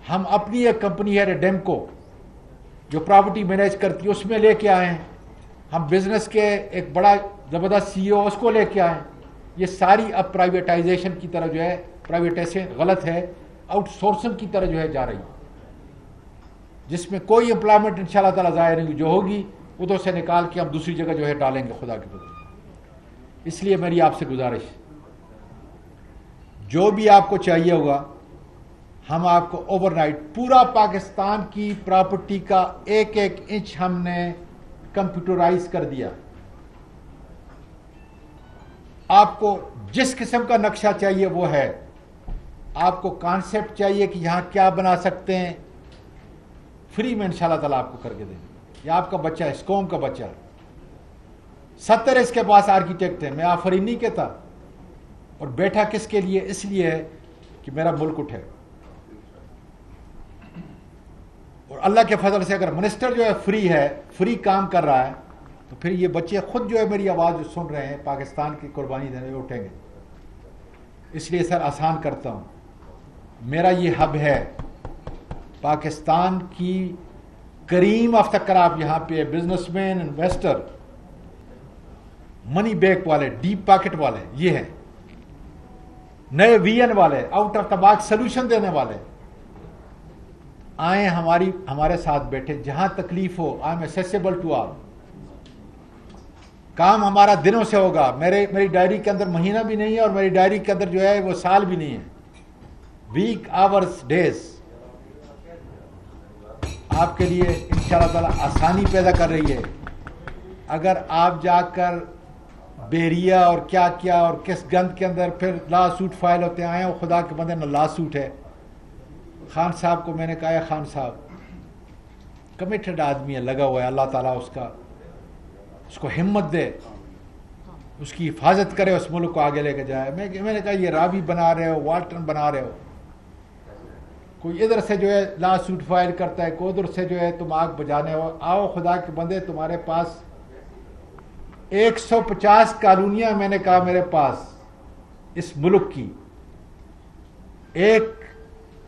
ہم اپنی ایک کمپنی ہے ریڈیمکو جو پراپرٹی مینیج کرتی ہے, اس میں لے کے آئے ہیں. ہم بزنس کے ایک بڑا زبردست سی او اس کو لے کے آئے ہیں. یہ ساری اب پرائیویٹائزیشن کی طرف جو ہے, پرائیویٹائزیشن غلط ہے, آؤٹ سورسنگ کی طرف جو ہے جا رہی ہے, جس میں کوئی امپلائمنٹ انشاءاللہ تعالیٰ ظاہر نہیں, جو ہوگی ادھر سے نکال کے ہم دوسری جگہ جو ہے ڈالیں گے خدا کے فضل. اس لیے میری آپ سے گزارش, جو بھی آپ کو چاہیے ہوگا ہم آپ کو اوور نائٹ پورا پاکستان کی پراپرٹی کا ایک ایک انچ ہم نے کمپیوٹرائز کر دیا. آپ کو جس قسم کا نقشہ چاہیے وہ ہے. آپ کو کانسیپٹ چاہیے کہ یہاں کیا بنا سکتے ہیں, فری میں انشاءاللہ تعالیٰ آپ کو کر کے دیں گے. یہ آپ کا بچہ ہے, اس قوم کا بچہ, 70 اس کے پاس آرکیٹیکٹ ہیں. میں آفرینی کے تھا, اور بیٹھا کس کے لیے, اس لیے ہے کہ میرا ملک اٹھے. اور اللہ کے فضل سے اگر منسٹر جو ہے فری ہے, فری کام کر رہا ہے, تو پھر یہ بچے خود جو ہے میری آواز جو سن رہے ہیں پاکستان کی قربانی دینے میں اٹھیں گے. اس لیے سر آسان کرتا ہوں, میرا یہ ہب ہے پاکستان کی کریم افتخار. آپ یہاں پہ businessman, investor, money back والے, ڈیپ پاکٹ والے, یہ ہیں نئے وی این والے, out of the box solution دینے والے. آئیں ہمارے ساتھ بیٹھے, جہاں تکلیف ہو I am accessible to all. کام ہمارا دنوں سے ہوگا, میری ڈائری کے اندر مہینہ بھی نہیں ہے, اور میری ڈائری کے اندر جو ہے وہ سال بھی نہیں ہے. ویک, آورز, ڈیز آپ کے لیے انشاءاللہ تعالیٰ آسانی پیدا کر رہی ہے. اگر آپ جا کر بیریا اور کیا کیا اور کس گند کے اندر پھر لا سوٹ فائل ہوتے آئے ہیں, خدا کے بندے نہ لا سوٹ ہے. خان صاحب کو میں نے کہا, خان صاحب کمیٹڈ آدمی ہے, لگا ہوا ہے, اللہ تعالیٰ اس کو ہمت دے, اس کی حفاظت کرے, اس ملک کو آگے لے کے جائے. میں نے کہا یہ راوی بنا رہے ہو, والٹن بنا رہے ہو, کوئی ادھر سے جو ہے لا سوٹ فائل کرتا ہے, کوئی ادھر سے جو ہے تم آگ بجانے ہو. آؤ خدا کے بندے, تمہارے پاس 150 کالونیاں, میں نے کہا میرے پاس اس ملک کی, ایک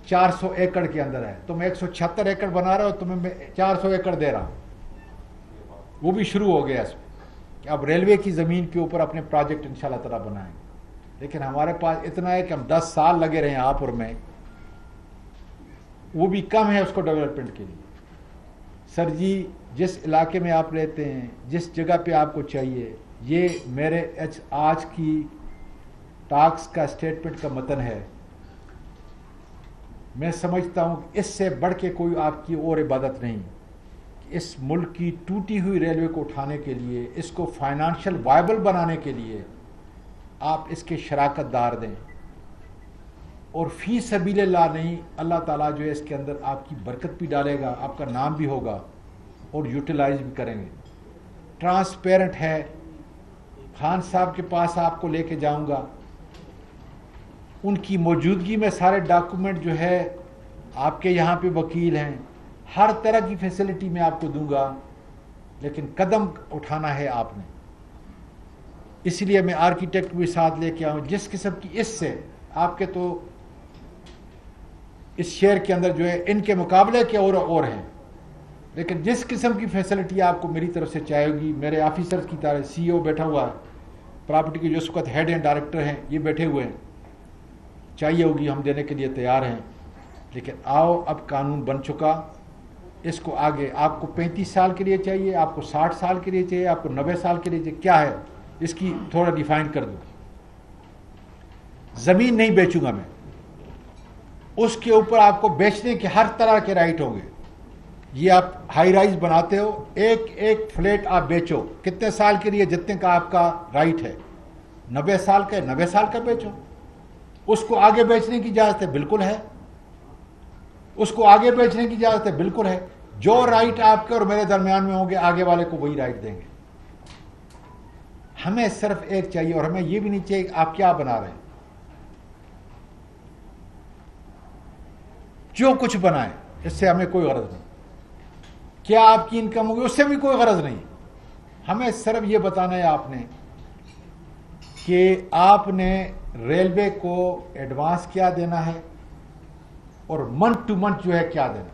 400 ایکڑ کے اندر ہے. تم 176 ایکڑ بنا رہے ہو, تمہیں میں 400 ایکڑ دے رہا ہوں. وہ بھی شروع ہو گیا اس میں کہ اب ریلوے کی زمین کے اوپر اپنے پروجیکٹ انشاءاللہ تعالیٰ بنائیں. لیکن ہمارے پاس اتنا ہے کہ ہم 10 سال لگے رہے ہیں آپور میں, وہ بھی کم ہے اس کو ڈیولپمنٹ کے لیے. سر جی جس علاقے میں آپ رہتے ہیں, جس جگہ پہ آپ کو چاہیے, یہ میرے آج کی ٹاکس کا اسٹیٹمنٹ کا متن ہے. میں سمجھتا ہوں کہ اس سے بڑھ کے کوئی آپ کی اور عبادت نہیں. اس ملک کی ٹوٹی ہوئی ریلوے کو اٹھانے کے لیے, اس کو فائنانشل وائبل بنانے کے لیے آپ اس کے شراکت دار دیں, اور فی سبیل اللہ نہیں, اللہ تعالیٰ جو ہے اس کے اندر آپ کی برکت بھی ڈالے گا, آپ کا نام بھی ہوگا, اور یوٹیلائز بھی کریں گے. ٹرانسپیرنٹ ہے. خان صاحب کے پاس آپ کو لے کے جاؤں گا, ان کی موجودگی میں سارے ڈاکومنٹ جو ہے آپ کے یہاں پہ وکیل ہیں، ہر طرح کی فیسلٹی میں آپ کو دوں گا، لیکن قدم اٹھانا ہے آپ نے. اس لیے میں آرکیٹیکٹ بھی ساتھ لے کے آؤں. جس قسم کی اس سے آپ کے تو اس شہر کے اندر جو ہے ان کے مقابلے کے اور ہیں، لیکن جس قسم کی فیسلٹی آپ کو میری طرف سے چاہے گی، میرے آفیسر کی طرح سی او بیٹھا ہوا ہے، پراپرٹی کے جو اس وقت ہیڈ اینڈ ڈائریکٹر ہیں یہ بیٹھے ہوئے ہیں، چاہیے ہوگی ہم دینے کے لیے تیار ہیں. لیکن آؤ اب قانون بن چکا، اس کو آگے آپ کو 35 سال کے لیے چاہیے، آپ کو 60 سال کے لیے چاہیے، آپ کو 90 سال کے لیے چاہیے، کیا ہے اس کی تھوڑا ڈیفائن کر دوں. زمین نہیں بیچوں گا میں، اس کے اوپر آپ کو بیچنے کے ہر طرح کے رائٹ ہوں گے. یہ آپ ہائی رائز بناتے ہو، ایک ایک فلیٹ آپ بیچو، کتنے سال کے لیے جتنے کا آپ کا رائٹ ہے، 90 سال کا 90 سال کا بیچو. اس کو آگے بیچنے کی اجازت ہے، بالکل ہے. اس کو آگے بیچنے کی اجازت ہے، بالکل ہے. جو رائٹ آپ کے اور میرے درمیان میں ہوں گے آگے والے کو وہی رائٹ دیں گے. ہمیں صرف ایک چاہیے، اور ہمیں یہ بھی نہیں چاہیے کہ آپ کیا بنا رہے ہیں. جو کچھ بنائیں اس سے ہمیں کوئی غرض نہیں. کیا آپ کی انکم ہوگی اس سے بھی کوئی غرض نہیں. ہمیں صرف یہ بتانا ہے آپ نے کہ آپ نے ریلوے کو ایڈوانس کیا دینا ہے اور منتھ ٹو منتھ جو ہے کیا دینا ہے،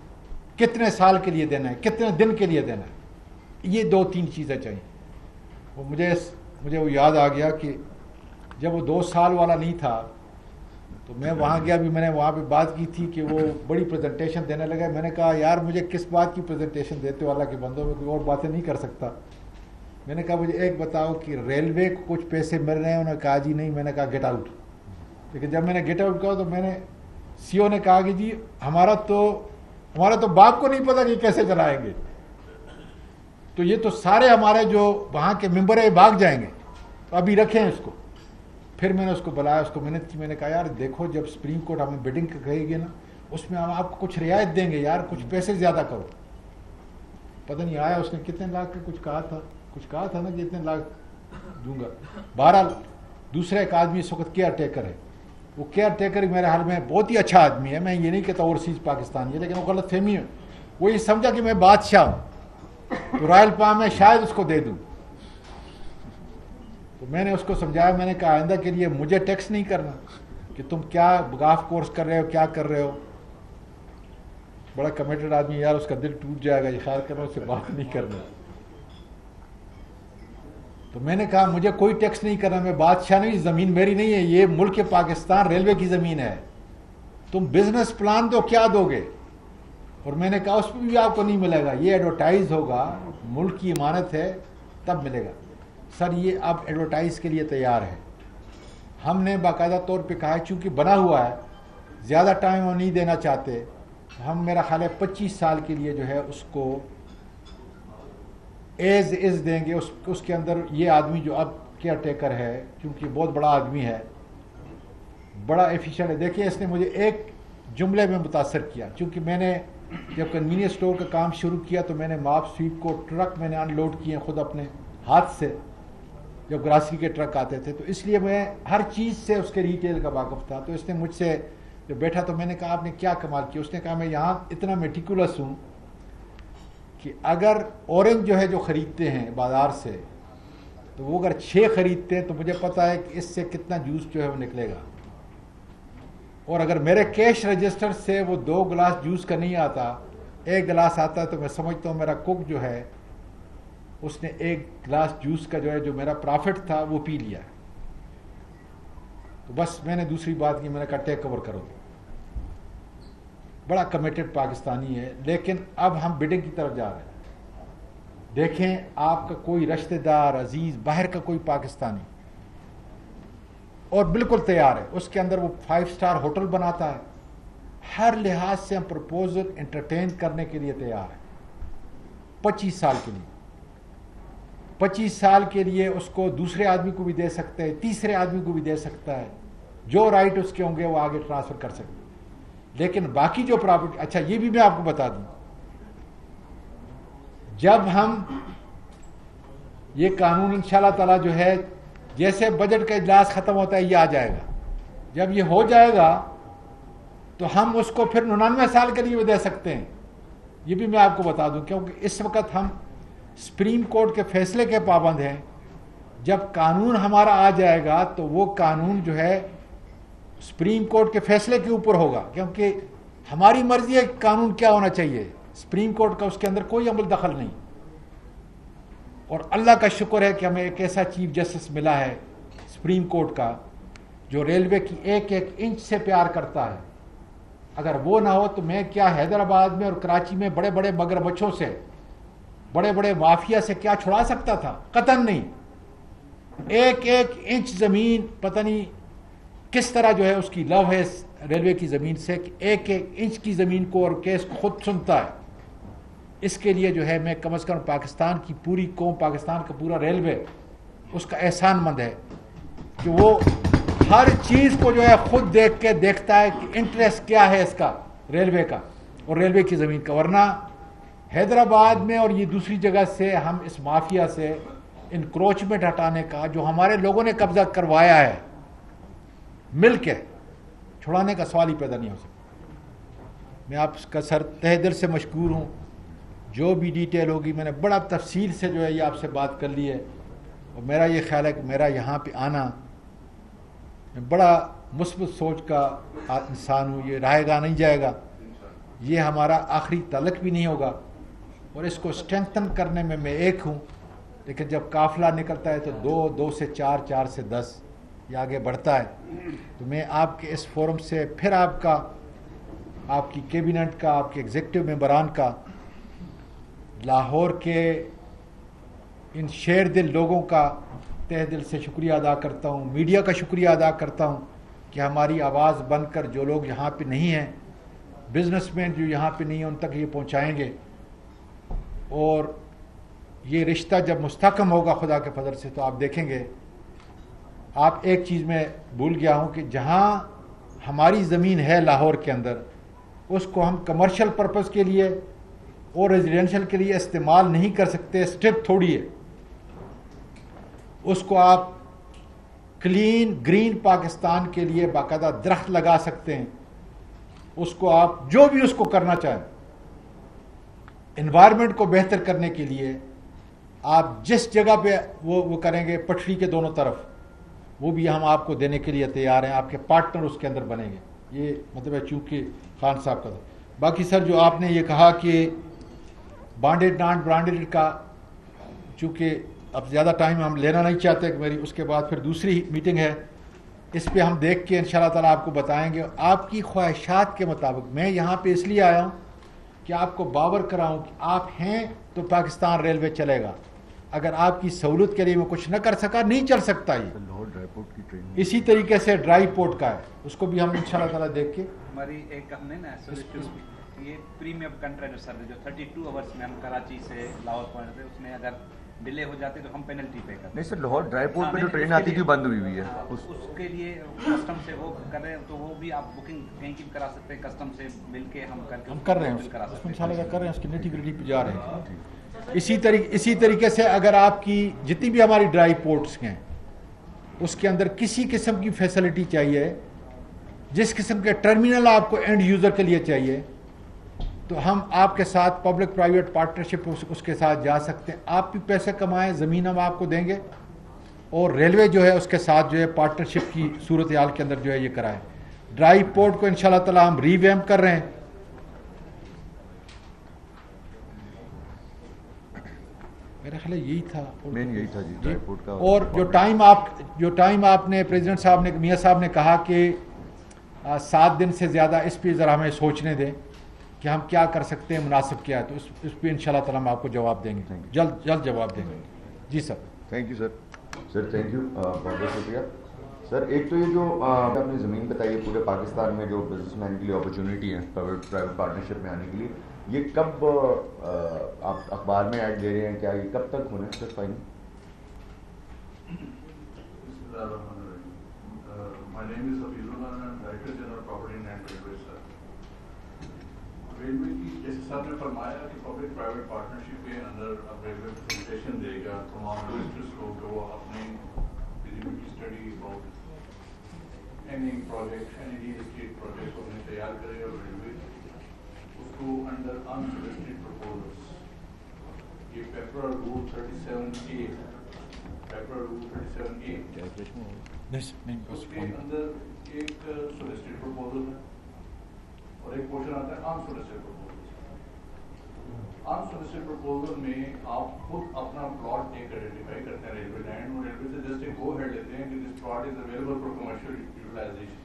کتنے سال کے لیے دینا ہے، کتنے دن کے لیے دینا ہے. یہ 2-3 چیزیں چاہیے. وہ مجھے وہ یاد آ گیا کہ جب وہ 2 سال والا نہیں تھا تو میں وہاں گیا، بھی میں نے وہاں پہ بات کی تھی کہ وہ بڑی پریزنٹیشن دینے لگا. میں نے کہا یار مجھے کس بات کی پریزنٹیشن دیتے ہو، اللہ کے بندوں میں کوئی اور باتیں نہیں کر سکتا. میں نے کہا مجھے ایک بتاؤ کہ ریلوے کو کچھ پیسے مل رہے ہیں. انہوں نے کہا جی نہیں. میں نے کہا گیٹ آؤٹ. لیکن جب میں نے گیٹ آؤٹ کہا تو میں نے سی او نے کہا کہ جی ہمارا تو باپ کو نہیں پتا کہ کیسے چلائیں گے. تو یہ تو سارے ہمارے جو وہاں کے ممبر ہیں بھاگ جائیں گے، تو ابھی رکھیں اس کو. پھر میں نے اس کو بلایا، اس کو محنت کی. میں نے کہا یار دیکھو جب سپریم کورٹ ہمیں بیڈنگ کہے گی نا اس میں ہم آپ کو کچھ رعایت دیں گے یار، کچھ پیسے زیادہ کرو. پتہ نہیں آیا اس نے کتنے لاکھ کا کچھ کہا تھا نا کہ اتنے لاکھ دوں گا. بہرحال دوسرا ایک آدمی اس وقت کیئر ٹیکر ہے. وہ کیئر ٹیکر میرے حال میں بہت ہی اچھا آدمی ہے، میں یہ نہیں کہتا اوورسیز پاکستانی ہے، لیکن وہ غلط فہمی ہے. وہ یہ سمجھا کہ میں بادشاہ ہوں تو رائل پام میں شاید اس کو دے دوں. تو میں نے اس کو سمجھایا، میں نے کہا آئندہ کے لیے مجھے ٹیکس نہیں کرنا کہ تم کیا گاف کورس کر رہے ہو، کیا کر رہے ہو. بڑا کمیٹڈ آدمی، یار اس کا دل ٹوٹ جائے گا، یہ خیال کرنا اس سے بات نہیں کرنا. تو میں نے کہا مجھے کوئی ٹیکس نہیں کرنا، میں بادشاہ نہیں، زمین میری نہیں ہے، یہ ملک پاکستان ریلوے کی زمین ہے. تم بزنس پلان تو کیا دو گے؟ اور میں نے کہا اس میں بھی آپ کو نہیں ملے گا، یہ ایڈورٹائز ہوگا، ملک کی امانت ہے تب ملے گا. سر یہ اب ایڈورٹائز کے لیے تیار ہے. ہم نے باقاعدہ طور پہ کہا ہے چونکہ بنا ہوا ہے، زیادہ ٹائم ہم نہیں دینا چاہتے. ہم میرا خیال ہے 25 سال کے لیے جو ہے اس کو ایز دیں گے. اس کے اندر یہ آدمی جو اب کیئر ٹیکر ہے کیونکہ بہت بڑا آدمی ہے، بڑا ایفیشینٹ ہے. دیکھیں اس نے مجھے ایک جملے میں متاثر کیا. چونکہ میں نے جب کنوینئنس اسٹور کا کام شروع کیا تو میں نے ماپ سویپ کو ٹرک میں نے ان لوڈ کیے خود اپنے ہاتھ سے، جب گراسری کے ٹرک آتے تھے. تو اس لیے میں ہر چیز سے اس کے ریٹیل کا واقف تھا. تو اس نے مجھ سے جب بیٹھا تو میں نے کہا آپ نے کیا کمال کیا؟ اس نے کہا میں یہاں اتنا میٹیکولس ہوں کہ اگر اورنج جو ہے جو خریدتے ہیں بازار سے تو وہ اگر 6 خریدتے ہیں تو مجھے پتا ہے کہ اس سے کتنا جوس جو ہے وہ نکلے گا. اور اگر میرے کیش رجسٹر سے وہ 2 گلاس جوس کا نہیں آتا، 1 گلاس آتا ہے، تو میں سمجھتا ہوں میرا کک جو ہے اس نے 1 گلاس جوس کا جو ہے جو میرا پرافٹ تھا وہ پی لیا. تو بس میں نے دوسری بات کی، میں نے کہا ٹیک اوور کرو. بڑا کمیٹڈ پاکستانی ہے. لیکن اب ہم بڈنگ کی طرف جا رہے ہیں. دیکھیں آپ کا کوئی رشتہ دار عزیز باہر کا کوئی پاکستانی اور بالکل تیار ہے، اس کے اندر وہ 5 سٹار ہوٹل بناتا ہے، ہر لحاظ سے ہم پرپوزل انٹرٹین کرنے کے لیے تیار ہیں. 25 سال کے لیے 25 سال کے لیے اس کو دوسرے آدمی کو بھی دے سکتے ہیں، تیسرے آدمی کو بھی دے سکتا ہے. جو رائٹ اس کے ہوں گے وہ آگے ٹرانسفر کر سکتے. لیکن باقی جو پراپرٹی، اچھا یہ بھی میں آپ کو بتا دوں، جب ہم یہ قانون انشاءاللہ تعالی جو ہے جیسے بجٹ کا اجلاس ختم ہوتا ہے یہ آ جائے گا، جب یہ ہو جائے گا تو ہم اس کو پھر 99 سال کے لیے بھی دے سکتے ہیں. یہ بھی میں آپ کو بتا دوں, کیونکہ اس وقت ہم سپریم کورٹ کے فیصلے کے پابند ہیں. جب قانون ہمارا آ جائے گا تو وہ قانون جو ہے سپریم کورٹ کے فیصلے کے اوپر ہوگا, کیونکہ ہماری مرضی ہے کہ قانون کیا ہونا چاہیے, سپریم کورٹ کا اس کے اندر کوئی عمل دخل نہیں. اور اللہ کا شکر ہے کہ ہمیں ایک ایسا چیف جسٹس ملا ہے سپریم کورٹ کا جو ریلوے کی ایک ایک انچ سے پیار کرتا ہے. اگر وہ نہ ہو تو میں کیا حیدرآباد میں اور کراچی میں بڑے بڑے مگرمچھوں سے, بڑے بڑے مافیا سے کیا چھڑا سکتا تھا؟ قطعاً نہیں. ایک ایک انچ زمین پتہ نہیں کس طرح جو ہے اس کی لو ہے ریلوے کی زمین سے, کہ ایک ایک انچ کی زمین کو اور کیس کو خود سنتا ہے. اس کے لیے جو ہے میں کم از کم پاکستان کی پوری قوم, پاکستان کا پورا ریلوے اس کا احسان مند ہے کہ وہ ہر چیز کو جو ہے خود دیکھ کے دیکھتا ہے کہ انٹرسٹ کیا ہے اس کا, ریلوے کا اور ریلوے کی زمین کا. ورنہ حیدرآباد میں اور یہ دوسری جگہ سے ہم اس مافیا سے انکروچمنٹ ہٹانے کا جو ہمارے لوگوں نے قبضہ کروایا ہے مل کے, چھڑانے کا سوال ہی پیدا نہیں ہو سکتا. میں آپ کا سر تہ دل سے مشکور ہوں. جو بھی ڈیٹیل ہوگی میں نے بڑا تفصیل سے جو ہے یہ آپ سے بات کر لی ہے, اور میرا یہ خیال ہے کہ میرا یہاں پہ آنا, میں بڑا مثبت سوچ کا انسان ہوں, یہ رہے گا نہیں جائے گا, یہ ہمارا آخری تعلق بھی نہیں ہوگا, اور اس کو اسٹرینتھن کرنے میں ایک ہوں. لیکن جب قافلہ نکلتا ہے تو 2 سے 4, 4 سے 10 یہ آگے بڑھتا ہے. تو میں آپ کے اس فورم سے پھر آپ کی کیبنٹ کا, آپ کے ایگزیکٹو ممبران کا, لاہور کے ان شیر دل لوگوں کا تہ دل سے شکریہ ادا کرتا ہوں. میڈیا کا شکریہ ادا کرتا ہوں کہ ہماری آواز بن کر جو لوگ یہاں پہ نہیں ہیں, بزنس مین جو یہاں پہ نہیں ہیں, ان تک یہ پہنچائیں گے. اور یہ رشتہ جب مستحکم ہوگا خدا کے فضل سے تو آپ دیکھیں گے. آپ ایک چیز میں بھول گیا ہوں کہ جہاں ہماری زمین ہے لاہور کے اندر, اس کو ہم کمرشل پرپز کے لیے اور ریزیڈینشل کے لیے استعمال نہیں کر سکتے. اسٹرپ تھوڑی ہے, اس کو آپ کلین گرین پاکستان کے لیے باقاعدہ درخت لگا سکتے ہیں. اس کو آپ جو بھی اس کو کرنا چاہیں, انوائرمنٹ کو بہتر کرنے کے لیے آپ جس جگہ پہ وہ کریں گے پٹری کے دونوں طرف, وہ بھی ہم آپ کو دینے کے لیے تیار ہیں. آپ کے پارٹنر اس کے اندر بنیں گے. یہ مطلب ہے چونکہ خان صاحب کا تھا. باقی سر جو آپ نے یہ کہا کہ بانڈیڈ نان برانڈیڈ کا, چونکہ اب زیادہ ٹائم ہم لینا نہیں چاہتے کہ میری اس کے بعد پھر دوسری میٹنگ ہے, اس پہ ہم دیکھ کے انشاءاللہ تعالیٰ آپ کو بتائیں گے. آپ کی خواہشات کے مطابق میں یہاں پہ اس لیے آیا ہوں کہ آپ کو باور کراؤں کہ آپ ہیں تو پاکستان ریلوے چلے گا. اگر آپ کی سہولت کے لیے میں کچھ نہ کر سکا, نہیں چل سکتا. یہ اسی طریقے سے ڈرائی پورٹ کا ہے, اس کو بھی ہم انشاءاللہ تعالیٰ دیکھ کے ہماری ایک ہم نے نا یہ پریمیم کنٹرائکٹر سروس جو 32 آورس میں ہم کراچی سے لاہور پہنچ رہے, اس میں اگر ڈیلے ہو جاتے تو ہم پینلٹی پے کرتے. نہیں سر, لاہور ڈرائی پورٹ میں جو ٹرین آتی تھی بند ہوئی ہے, اس کے لیے کسٹم سے وہ کر رہے ہیں, تو وہ بھی آپ بکنگ کہیں کی بھی کرا سکتے ہیں, کسٹم سے مل کے ہم کر رہے ہیں. اس میں انشاءاللہ کر رہے ہیں, اس کی نیٹی گریٹی پہ جا رہے ہیں. اسی طریقے سے اگر آپ کی جتنی بھی ہماری ڈرائی پورٹس ہیں اس کے اندر کسی قسم کی فیسلٹی چاہیے, جس قسم کے ٹرمینل آپ کو اینڈ یوزر کے لیے چاہیے, تو ہم آپ کے ساتھ پبلک پرائیویٹ پارٹنرشپ اس کے ساتھ جا سکتے ہیں. آپ بھی پیسے کمائیں, زمین ہم آپ کو دیں گے, اور ریلوے جو ہے اس کے ساتھ جو ہے پارٹنرشپ کی صورتحال کے اندر جو ہے یہ کرائیں. ڈرائی پورٹ کو انشاءاللہ تعالی ہم ری ویمپ کر رہے ہیں. میرا خیال یہی تھا جی ڈرائی پورٹ کا. اور جو ٹائم آپ نے پریزیڈنٹ صاحب نے, میاں صاحب نے کہا کہ 7 دن سے زیادہ, اس پہ ذرا ہمیں سوچنے دیں کہ ہم کیا کر سکتے ہیں, مناسب کیا ہے, تو اس پہ انشاءاللہ تعالیٰ ہم آپ کو جواب دیں گے, جلد جواب دیں گے. جی sir. Thank you sir. Thank you, بہت بہت شکریہ سر. ایک تو یہ جو آپ نے زمین بتائی ہے پورے پاکستان میں جو بزنس مین کے لیے اپرچونیٹی ہے پرائیویٹ پارٹنرشپ میں آنے کے لیے, یہ کب آپ اخبار میں ایڈ دے رہے ہیں, کیا یہ کب تک ہونا ہے سر final? My name is Hafizullah and I'm Director General Property and Railway sir. Railway کی جیسے سر نے فرمایا کہ پبلک پرائیویٹ پارٹنرشپ کے اندر اب ریلوے پریزنٹیشن دے گا تمام انویسٹرس کو کہ وہ اپنی feasibility study about any project, any real estate project کو انہیں تیار کرے اور ریلوے اس کو انڈر unsolicited proposals یہ paper rule 37A paper rule 37A اس کے اندر ایک solicited proposal ہے اور ایک پورشن آتا ہے unsolicited proposal. Unsolicited proposal میں آپ خود اپنا پلاٹ ایک آئیڈینٹیفائی کرتے ہیں ریلوے لینڈ اور ریلوے سے جسٹ ایک گو ہیڈ لیتے ہیں کہ this plot is available for commercial utilization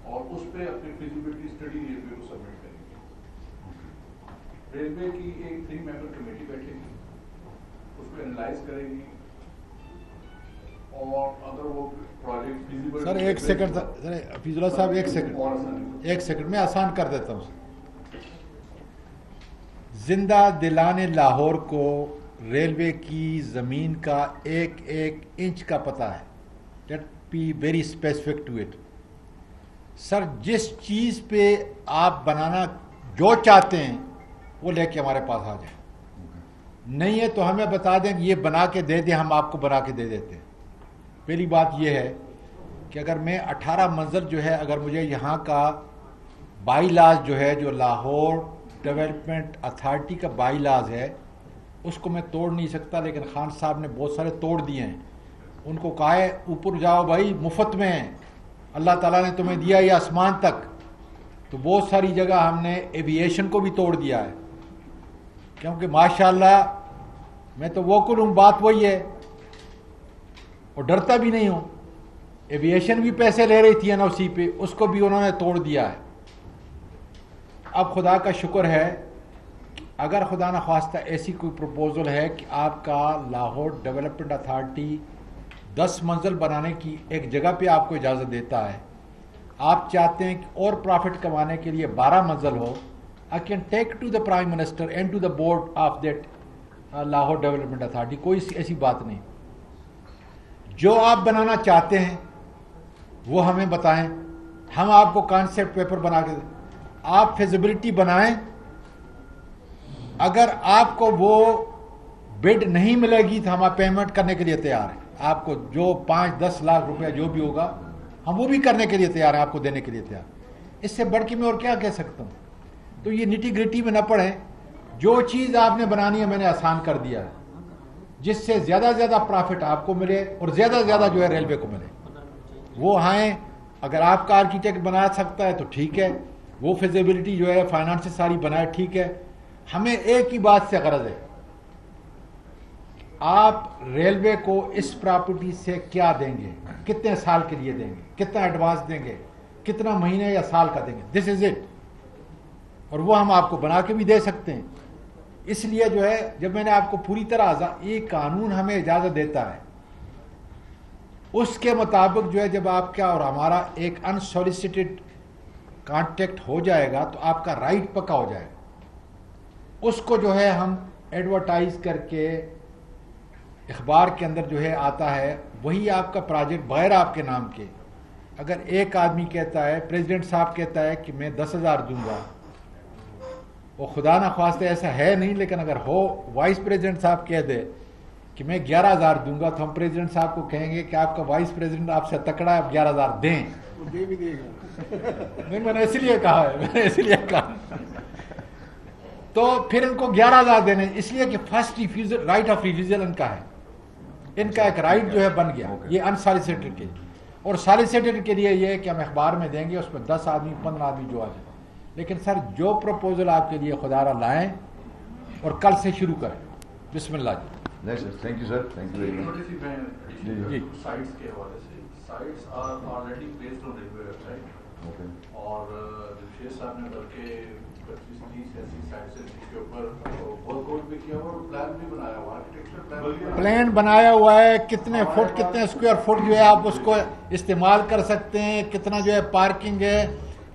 اور اس پہ اپنی فیزیبلٹی اسٹڈی ریلوے کو سبمٹ کریں گے. ریلوے کی ایک 3 ممبر کمیٹی بیٹھے گی اس کو انالائز کرے گی اور اگر وہ پروجیکٹ فیزیبل. سر ایک سیکنڈ حفیظ اللہ صاحب ایک سیکنڈ میں آسان کر دیتا ہوں. زندہ دلان لاہور کو ریلوے کی زمین کا ایک انچ کا پتہ ہے. Let be very specific to it. Sir جس چیز پہ آپ بنانا جو چاہتے ہیں وہ لے کے ہمارے پاس آ جائیں. نہیں ہے تو ہمیں بتا دیں کہ یہ بنا کے دے دیں, ہم آپ کو بنا کے دے دیتے ہیں. پہلی بات یہ ہے کہ اگر میں 18 منزل جو ہے اگر مجھے یہاں کا بائی لاز جو ہے جو لاہور ڈیولپمنٹ اتھارٹی کا بائی لاز ہے اس کو میں توڑ نہیں سکتا, لیکن خان صاحب نے بہت سارے توڑ دیے ہیں. ان کو کہا ہے اوپر جاؤ بھائی مفت میں ہیں, اللہ تعالیٰ نے تمہیں دیا یہ آسمان تک. تو بہت ساری جگہ ہم نے ایویشن کو بھی توڑ دیا ہے کیونکہ ماشاءاللہ میں تو ووکل ہوں, بات وہی ہے اور ڈرتا بھی نہیں ہوں. ایویشن بھی پیسے لے رہی تھی NOC پہ, اس کو بھی انہوں نے توڑ دیا ہے. اب خدا کا شکر ہے اگر خدا نخواستہ ایسی کوئی پروپوزل ہے کہ آپ کا لاہور ڈیولپمنٹ اتھارٹی 10 منزل بنانے کی ایک جگہ پہ آپ کو اجازت دیتا ہے, آپ چاہتے ہیں کہ اور پرافٹ کمانے کے لیے 12 منزل ہو, I can take to the prime minister and to the board of that Lahore development authority. کوئی ایسی بات نہیں. جو آپ بنانا چاہتے ہیں وہ ہمیں بتائیں, ہم آپ کو کانسیپٹ پیپر بنا کے دیں, آپ فیزیبلٹی بنائیں. اگر آپ کو وہ بڈ نہیں ملے گی تو ہم آپ پیمنٹ کرنے کے لیے تیار ہیں. آپ کو جو 5-10 لاکھ روپیہ جو بھی ہوگا ہم وہ بھی کرنے کے لیے تیار ہیں, آپ کو دینے کے لیے تیار. اس سے بڑھ کے میں اور کیا کہہ سکتا ہوں. تو یہ نٹی گریٹی میں نہ پڑھیں. جو چیز آپ نے بنانی ہے میں نے آسان کر دیا ہے, جس سے زیادہ زیادہ پرافٹ آپ کو ملے اور زیادہ زیادہ جو ہے ریلوے کو ملے. وہ آئیں, اگر آپ کا آرکیٹیکٹ بنا سکتا ہے تو ٹھیک ہے, وہ فیزیبلٹی جو ہے فائنانس ساری بنائے ٹھیک ہے. ہمیں ایک ہی بات سے غرض ہے, آپ ریلوے کو اس پراپرٹی سے کیا دیں گے, کتنے سال کے لیے دیں گے, کتنا ایڈوانس دیں گے, کتنا مہینے یا سال کا دیں گے, دس از اٹ. اور وہ ہم آپ کو بنا کے بھی دے سکتے ہیں. اس لیے جو ہے جب میں نے آپ کو پوری طرح یہ قانون ہمیں اجازت دیتا ہے اس کے مطابق جو ہے جب آپ کا اور ہمارا ایک انسولیسیٹڈ کانٹیکٹ ہو جائے گا تو آپ کا رائٹ پکا ہو جائے گا. اس کو جو ہے ہم ایڈورٹائز کر کے اخبار کے اندر جو ہے آتا ہے, وہی آپ کا پروجیکٹ بغیر آپ کے نام کے. اگر ایک آدمی کہتا ہے, پریزیڈنٹ صاحب کہتا ہے کہ میں 10,000 دوں گا, وہ خدا نخواستہ ایسا ہے نہیں, لیکن اگر ہو وائس پریزیڈنٹ صاحب کہہ دے کہ میں 11,000 دوں گا تو ہم پریزیڈنٹ صاحب کو کہیں گے کہ آپ کا وائس پریزیڈنٹ آپ سے تکڑا ہے, آپ 11,000 دیں. نہیں میں نے اس لیے کہا ہے, میں نے اس لیے کہا تو پھر ان کو 11,000 دینے, اس لیے کہ first refusal right of refusal ان کا ہے, ان کا ایک رائٹ جو ہے بن گیا یہ انسالیسیٹڈ کے. اور سالیسیٹڈ کے لیے یہ ہے کہ ہم اخبار میں دیں گے, اس میں 10 آدمی 15 آدمی جو آ جائے. لیکن سر جو پروپوزل آپ کے لیے خدا را لائیں اور کل سے شروع کریں. بسم اللہ جی. نہیں sir, thank you sir, thank you very much. چھوٹی سی میں سائٹس کے حوالے سے, sites are already based on railway website اور جمشید صاحب نے بلکہ 25-30 ایسی سائٹس ہیں جس کے اوپر ورک آؤٹ بھی کیا ہوا اور پلان بھی بنایا ہوا, آرکیٹیکچر پلان بنایا ہوا ہے, کتنے فٹ کتنے اسکوائر فٹ جو ہے آپ اس کو استعمال کر سکتے ہیں, کتنا جو ہے پارکنگ ہے,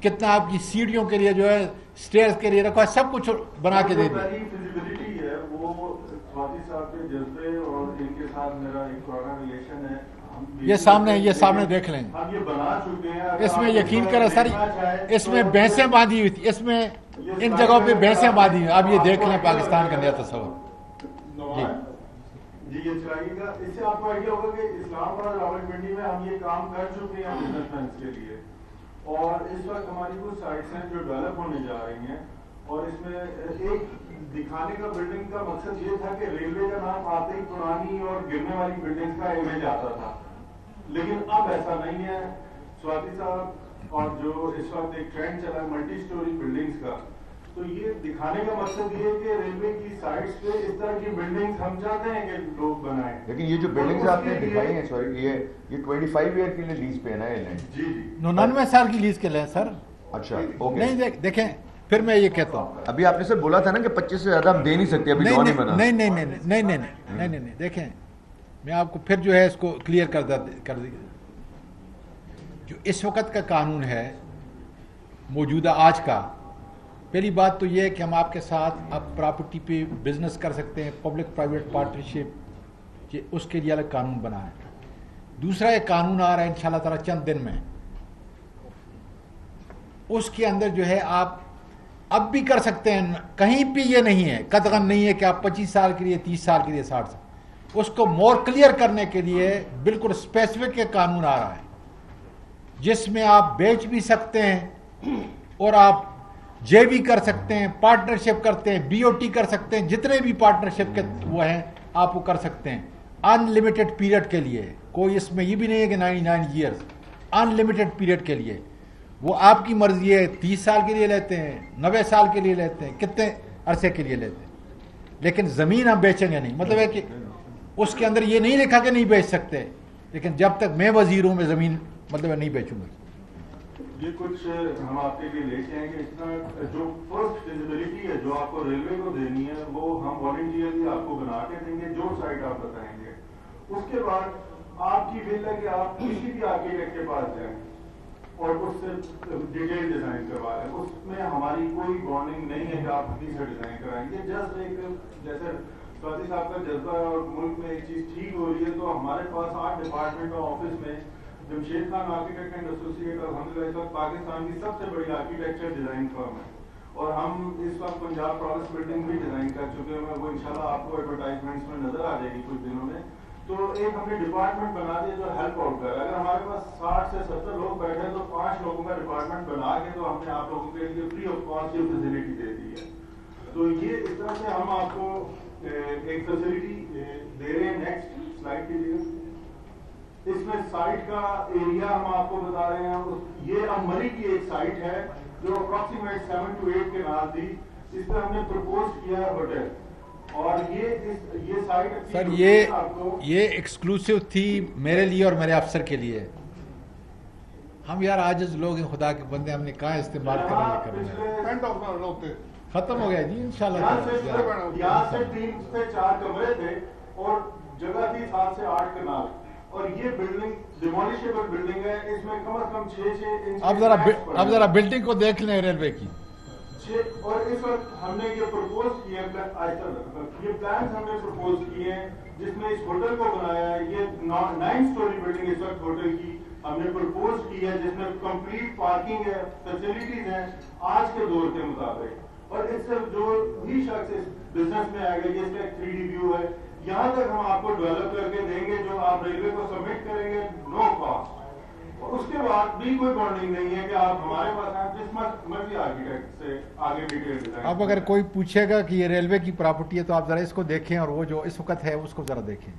کتنا آپ کی سیڑھیوں کے لیے جو ہے اسٹیئرز کے لیے رکھا ہے, سب کچھ بنا کے دے دیا. یہ سامنے دیکھ لیں گے. اس میں یقین کریں سر, اس میں بھینسیں باندھی ہوئی تھی, اس میں ان جگہوں پہ بھینسیں باندھی ہوئی. آپ یہ دیکھ لیں پاکستان کا نیا تصور. جی جی یہ چلائیے گا. اس سے آپ کو آئیڈیا ہوگا کہ اسلام آباد راولپنڈی میں ہم یہ کام کر چکے ہیں بزنس مینس کے لیے, اور اس وقت ہماری کچھ سائٹس ہیں جو ڈیولپ ہونے جا رہی ہیں, اور اس میں ایک دکھانے کا بلڈنگ کا مقصد یہ تھا کہ ریلوے کا نام آتے ہی پرانی اور گرنے والی بلڈنگ کا امیج آتا تھا, لیکن اب ایسا نہیں ہے سواتی صاحب. اور جو اس وقت ایک ٹرینڈ چلا ہے ملٹی سٹوری بلڈنگز کا, تو یہ دکھانے کا مقصد یہ ہے کہ ریلوے کی سائٹس پہ اس طرح کی بلڈنگز ہم چاہتے ہیں کہ لوگ بنائیں. لیکن یہ جو بلڈنگز آپ نے دکھائی ہیں, سوری, یہ 25 ایئر کے لیے لیز پہ ہے نا یہ لینڈ؟ جی 99 سال کی لیز کے لیں سر. اچھا اوکے. نہیں دیکھیں, پھر میں یہ کہتا ہوں, ابھی آپ نے سر بولا تھا نا کہ 25 سے زیادہ ہم دے نہیں سکتے, ابھی لاء نہیں بنا. نہیں, دیکھیں میں آپ کو پھر جو ہے اس کو کلیئر کر دی. جو اس وقت کا قانون ہے موجودہ آج کا, پہلی بات تو یہ ہے کہ ہم آپ کے ساتھ اب پراپرٹی پہ بزنس کر سکتے ہیں, پبلک پرائیویٹ پارٹنرشپ, اس کے لیے الگ قانون بنا ہے. دوسرا یہ قانون آ رہا ہے انشاءاللہ تعالی چند دن میں, اس کے اندر جو ہے آپ اب بھی کر سکتے ہیں, کہیں بھی یہ نہیں ہے, قطعاً نہیں ہے کہ آپ 25 سال کے لیے 30 سال کے لیے 60 سال. اس کو مور کلیئر کرنے کے لیے بالکل اسپیسیفک ایک قانون آ رہا ہے جس میں آپ بیچ بھی سکتے ہیں اور آپ جے بھی کر سکتے ہیں, پارٹنرشپ کرتے ہیں, بی او ٹی کر سکتے ہیں, جتنے بھی پارٹنرشپ کے وہ ہیں آپ وہ کر سکتے ہیں ان لمیٹڈ پیریڈ کے لیے. کوئی اس میں یہ بھی نہیں ہے کہ 99 ایئرس, ان لمیٹڈ پیریڈ کے لیے. وہ آپ کی مرضی ہے, 30 سال کے لیے لیتے ہیں, 90 سال کے لیے لیتے ہیں, کتنے عرصے کے لیے لیتے ہیں, لیکن زمین ہم بیچیں گے نہیں. مطلب ہے کہ اس کے اندر یہ نہیں لکھا کہ نہیں بیچ سکتے, لیکن جب تک میں وزیر ہوں میں زمین مطلب نہیں بیچوں گا. یہ کچھ ہم آپ کے لیے لے کے آئیں گے. اس میں جو فرسٹ فیزیبلٹی ہے جو آپ کو ریلوے کو دینی ہے وہ ہم والنٹیئرلی آپ کو بنا کے دیں گے, جو سائٹ آپ بتائیں گے. اس کے بعد آپ کی ول ہے کہ آپ کسی بھی آرکیٹیکٹ کے پاس جائیں اور اس سے ڈیٹیل ڈیزائن کروا لیں. اس میں ہماری کوئی بانڈنگ نہیں ہے کہ آپ کسی سے ڈیزائن کرائیں گے. جسٹ ایک جیسے سواتی صاحب کا جذبہ ہے اور ملک میں ایک چیز ٹھیک ہو رہی ہے, تو ہمارے پاس 8 ڈپارٹمنٹ آفس میں Jamshed Khan architect and associate الحمدللہ اس وقت پاکستان کی سب سے بڑی آرکیٹیکچر ڈیزائن فرم ہے, اور ہم اس وقت پنجاب پروس بلڈنگ بھی ڈیزائن کر چکے ہیں. وہ انشاءاللہ آپ کو ایڈورٹائزمنٹس میں نظر آ جائے گی کچھ دنوں میں. تو ایک ہم نے ڈپارٹمنٹ بنا دیا جو ہیلپ آؤٹ کر. اگر ہمارے پاس 60 سے 70 لوگ بیٹھے ہیں تو 5 لوگوں کا ڈپارٹمنٹ بنا کے تو ہم نے آپ لوگوں کے لیے فری آف کاسٹ یہ فیسلٹی دے دی ہے. تو یہ اس طرح سے ہم آپ کو ایک فیسلٹی دے رہے ہیں. نیکسٹ سلائڈ کیجیے. اس میں سائٹ کا ایریا ہم آپ کو بتا رہے ہیں. یہ امری کی ایک سائٹ ہے جو اپروکسیمیٹ 7 to 8 کے نزدیک, اس پہ ہم نے پرپوز کیا ہے ہوٹل. اور یہ سائٹ سر یہ ایکسکلوسیو تھی میرے لیے اور میرے افسر کے لیے. ہم یار عاجز لوگ ہیں, خدا کے بندے, ہم نے کہاں استعمال کرنا ختم ہو گیا جی انشاءاللہ. یہاں سے 3 سے 4 کمرے تھے اور جگہ تھی 7 سے 8 کنال, اور یہ بلڈنگ ڈیمولیشیبل بلڈنگ ہے. اس میں کم از کم 6 انچ. اب ذرا بلڈنگ کو دیکھ لیں ریلوے کی. اور اس وقت ہم نے یہ پرپوز کیا ہے, یہ پلانز ہم نے پرپوز کیے ہیں جس میں اس ہوٹل کو بنایا ہے. یہ 9 سٹوری بلڈنگ اس وقت ہوٹل کی ہم نے پرپوز کی ہے, جس میں کمپلیٹ پارکنگ ہے, فیسلٹیز ہیں آج کے دور کے مطابق. اور اس سے جو بھی شخص اس بزنس میں آئے گا, جس کا ایک 3D ویو ہے, یہاں تک ہم آپ کو ڈیولپ کر کے دیں گے جو آپ ریلوے کو سبمٹ کریں گے نو کاسٹ. اور اس کے بعد بھی کوئی بانڈنگ نہیں ہے کہ آپ ہمارے پاس ہیں جس مرضی آرکیٹیکٹ سے آگے ڈیٹیل ڈیزائن. اب اگر کوئی پوچھے گا کہ یہ ریلوے کی پراپرٹی ہے تو آپ ذرا اس کو دیکھیں, اور وہ جو اس وقت ہے اس کو ذرا دیکھیں.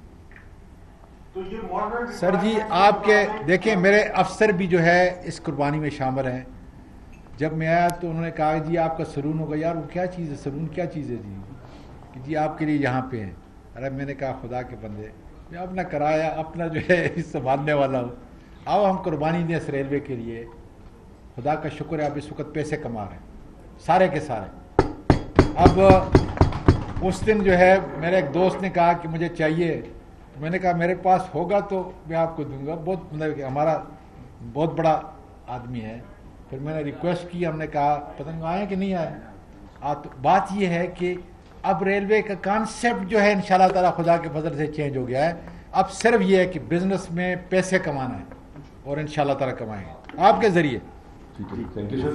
تو یہ ماڈرن سر جی آپ کے دیکھیں, میرے افسر بھی جو ہے اس قربانی میں شامل ہیں. جب میں آیا تو انہوں نے کہا جی آپ کا سلون ہوگا. یار وہ کیا چیز ہے, سلون کیا چیز ہے جی, کہ جی آپ کے لیے یہاں پہ ہے. ارے میں نے کہا خدا کے بندے, میں اپنا کرایہ اپنا جو ہے سنبھالنے والا ہوں. آؤ ہم قربانی دیں اس ریلوے کے لیے. خدا کا شکر ہے آپ اس وقت پیسے کما رہے ہیں سارے کے سارے. اب اس دن جو ہے میرے ایک دوست نے کہا کہ مجھے چاہیے, میں نے کہا میرے پاس ہوگا تو میں آپ کو دوں گا. بہت مطلب کہ ہمارا بہت بڑا آدمی ہے. پھر میں نے ریکویسٹ کی, ہم نے کہا پتہ نہیں آئے کہ نہیں آئے. تو بات یہ ہے کہ اب ریلوے کا کانسیپٹ جو ہے انشاءاللہ تعالیٰ خدا کے فضل سے چینج ہو گیا ہے. اب صرف یہ ہے کہ بزنس میں پیسے کمانا ہے, اور انشاءاللہ تعالیٰ کمائیں گے آپ کے ذریعے. ٹھیک ہے تھینک یو سر.